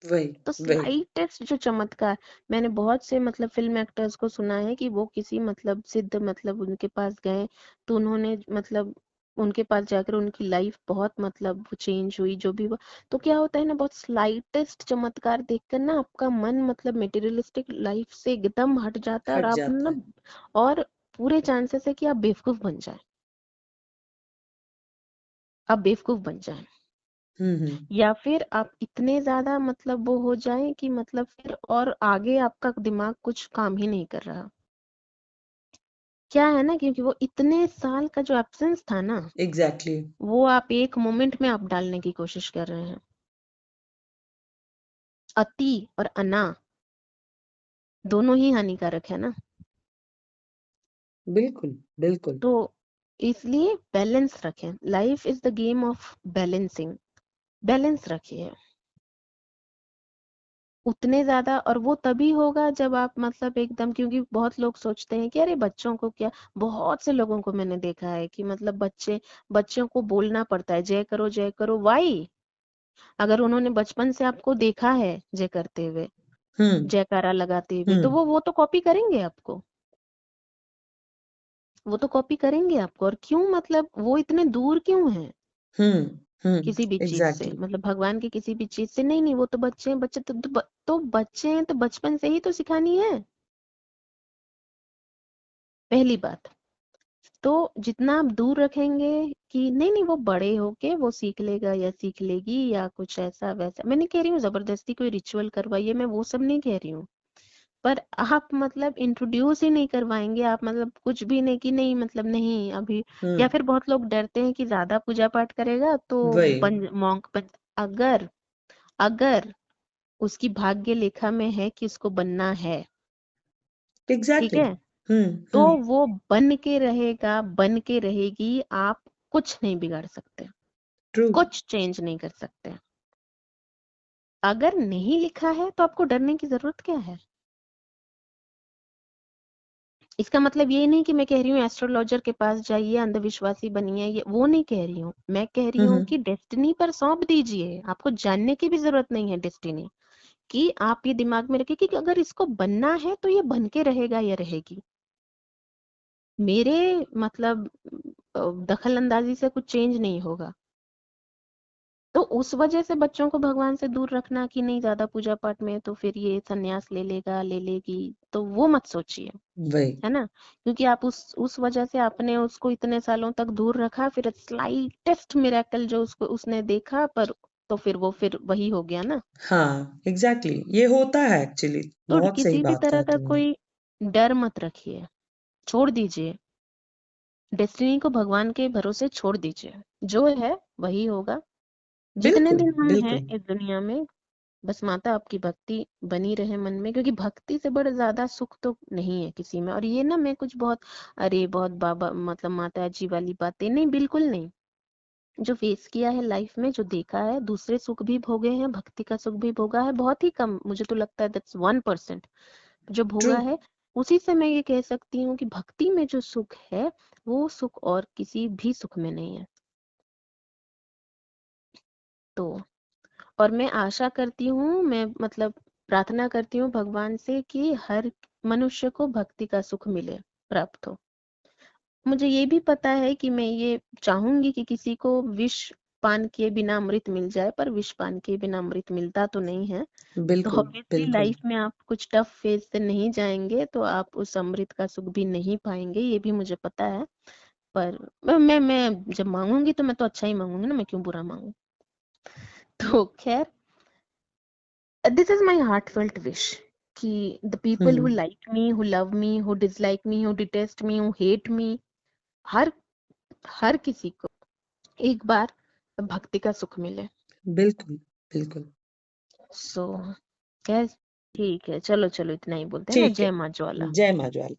वही, तो वही। स्लाइटेस्ट जो चमत्कार, मैंने बहुत से मतलब फिल्म एक्टर्स को सुना है कि वो किसी मतलब सिद्ध मतलब उनके पास गए तो उन्होंने मतलब उनके पास जाकर उनकी लाइफ बहुत मतलब चेंज हुई जो भी वो। तो क्या होता है ना, बहुत स्लाइटेस्ट चमत्कार देखकर ना आपका मन मतलब मेटेरियलिस्टिक लाइफ से एकदम हट जाता है और हट आप जाता ना, है। और पूरे चांसेस है कि आप बेवकूफ बन जाए, आप बेवकूफ बन जाए, हम्म। या फिर आप इतने ज्यादा मतलब वो हो जाएं कि मतलब फिर और आगे आपका दिमाग कुछ काम ही नहीं कर रहा। क्या है ना, क्योंकि वो इतने साल का जो एब्सेंस था ना, एग्जैक्टली। वो आप एक मोमेंट में आप डालने की कोशिश कर रहे हैं। अति और अना दोनों ही हानिकारक है ना। बिल्कुल, बिल्कुल। तो इसलिए बैलेंस रखें, life is the game of balancing, balance रखिए उतने ज्यादा। और वो तभी होगा जब आप मतलब एकदम, क्योंकि बहुत लोग सोचते हैं कि अरे बच्चों को क्या, बहुत से लोगों को मैंने देखा है कि मतलब बच्चों को बोलना पड़ता है जय करो वाई। अगर उन्होंने बचपन से आपको देखा है जय करते हुए, हम्म। जयकारा लगाते हुए, तो हम्म। वो तो कॉपी करेंगे आपको, वो तो कॉपी करेंगे आपको। और क्यों मतलब वो इतने दूर क्यों हैं हम्म। हम्म। किसी भी चीज से, एग्जैक्टली। मतलब भगवान की किसी भी चीज से? नहीं नहीं, वो तो बच्चे हैं, बच्चे तो बच्चे हैं तो बचपन से ही तो सिखानी है, पहली बात। तो जितना आप दूर रखेंगे कि नहीं नहीं वो बड़े होके वो सीख लेगा या सीख लेगी या कुछ ऐसा वैसा, मैं नहीं कह रही हूँ जबरदस्ती कोई रिचुअल करवाइए, मैं वो सब नहीं कह रही हूँ। पर आप मतलब इंट्रोड्यूस ही नहीं करवाएंगे, आप मतलब कुछ भी नहीं कि नहीं मतलब नहीं अभी। या हम्म। फिर बहुत लोग डरते हैं कि ज्यादा पूजा पाठ करेगा तो वही। बन मॉन्क बन। अगर अगर उसकी भाग्य लेखा में है कि उसको बनना है, ठीक एग्जैक्टली। है, तो हम्म। वो बन के रहेगा, बन के रहेगी, आप कुछ नहीं बिगाड़ सकते, ट्रू। कुछ चेंज नहीं कर सकते। अगर नहीं लिखा है तो आपको डरने की जरूरत क्या है? इसका मतलब ये नहीं कि मैं कह रही हूँ एस्ट्रोलॉजर के पास जाइए अंधविश्वासी बनिए, ये वो नहीं कह रही हूँ। मैं कह रही हूँ हम्म। कि डेस्टिनी पर सौंप दीजिए, आपको जानने की भी जरूरत नहीं है डेस्टिनी कि आप ये दिमाग में रखिए कि अगर इसको बनना है तो ये बन के रहेगा या रहेगी। मेरे मतलब दखल अंदाजी से कुछ चेंज नहीं होगा। तो उस वजह से बच्चों को भगवान से दूर रखना कि नहीं ज्यादा पूजा पाठ में तो फिर ये सन्यास ले लेगा ले लेगी, तो वो मत सोचिए, वही। है ना। क्योंकि आप उस वजह से आपने उसको इतने सालों तक दूर रखा, फिर स्लाइटेस्ट मिरेकल जो उसको उसने देखा पर, तो फिर वो फिर वही हो गया ना। हाँ, एग्जैक्टली, ये होता है एक्चुअली। तो बहुत सही किसी भी बात तरह कहा का तुमने। कोई डर मत रखिए, छोड़ दीजिए, डेस्टिनी को भगवान के भरोसे छोड़ दीजिए, जो है वही होगा। जितने बिल्कुल, दिन हम हैं बिल्कुल। इस दुनिया में, बस माता आपकी भक्ति बनी रहे मन में, क्योंकि भक्ति से बड़ा ज्यादा सुख तो नहीं है किसी में। और ये ना मैं कुछ बहुत, अरे बहुत बाबा मतलब माता जी वाली बातें नहीं, बिल्कुल नहीं। जो फेस किया है लाइफ में, जो देखा है, दूसरे सुख भी भोगे हैं, भक्ति का सुख भी भोगा है, बहुत ही कम, मुझे तो लगता है दैट्स 1% जो ट्रू। भोगा है। उसी से मैं ये कह सकती हूँ कि भक्ति में जो सुख है वो सुख और किसी भी सुख में नहीं है। तो और मैं आशा करती हूँ, मैं मतलब प्रार्थना करती हूँ भगवान से कि हर मनुष्य को भक्ति का सुख मिले, प्राप्त हो। मुझे ये भी पता है कि मैं ये चाहूंगी कि किसी को विष पान किए बिना अमृत मिल जाए, पर विष पान किए बिना अमृत मिलता तो नहीं है। तो बिल्कुल, ऑब्वियसली बिल्कुल। लाइफ में आप कुछ टफ फेज से नहीं जाएंगे तो आप उस अमृत का सुख भी नहीं पाएंगे, ये भी मुझे पता है। पर मैं जब मांगूंगी तो मैं तो अच्छा ही मांगूंगी ना, मैं क्यों बुरा मांगू। तो खैर, this is my heartfelt wish कि the people who hmm. Like me, who love me, who dislike me, who detest me, who hate me, हर हर किसी को एक बार भक्ति का सुख मिले। बिल्कुल, बिल्कुल। सो खैर, ठीक है, चलो चलो इतना ही बोलते हैं ना। ठीक है। जय माँ ज्वाला। जय माँ ज्वाला।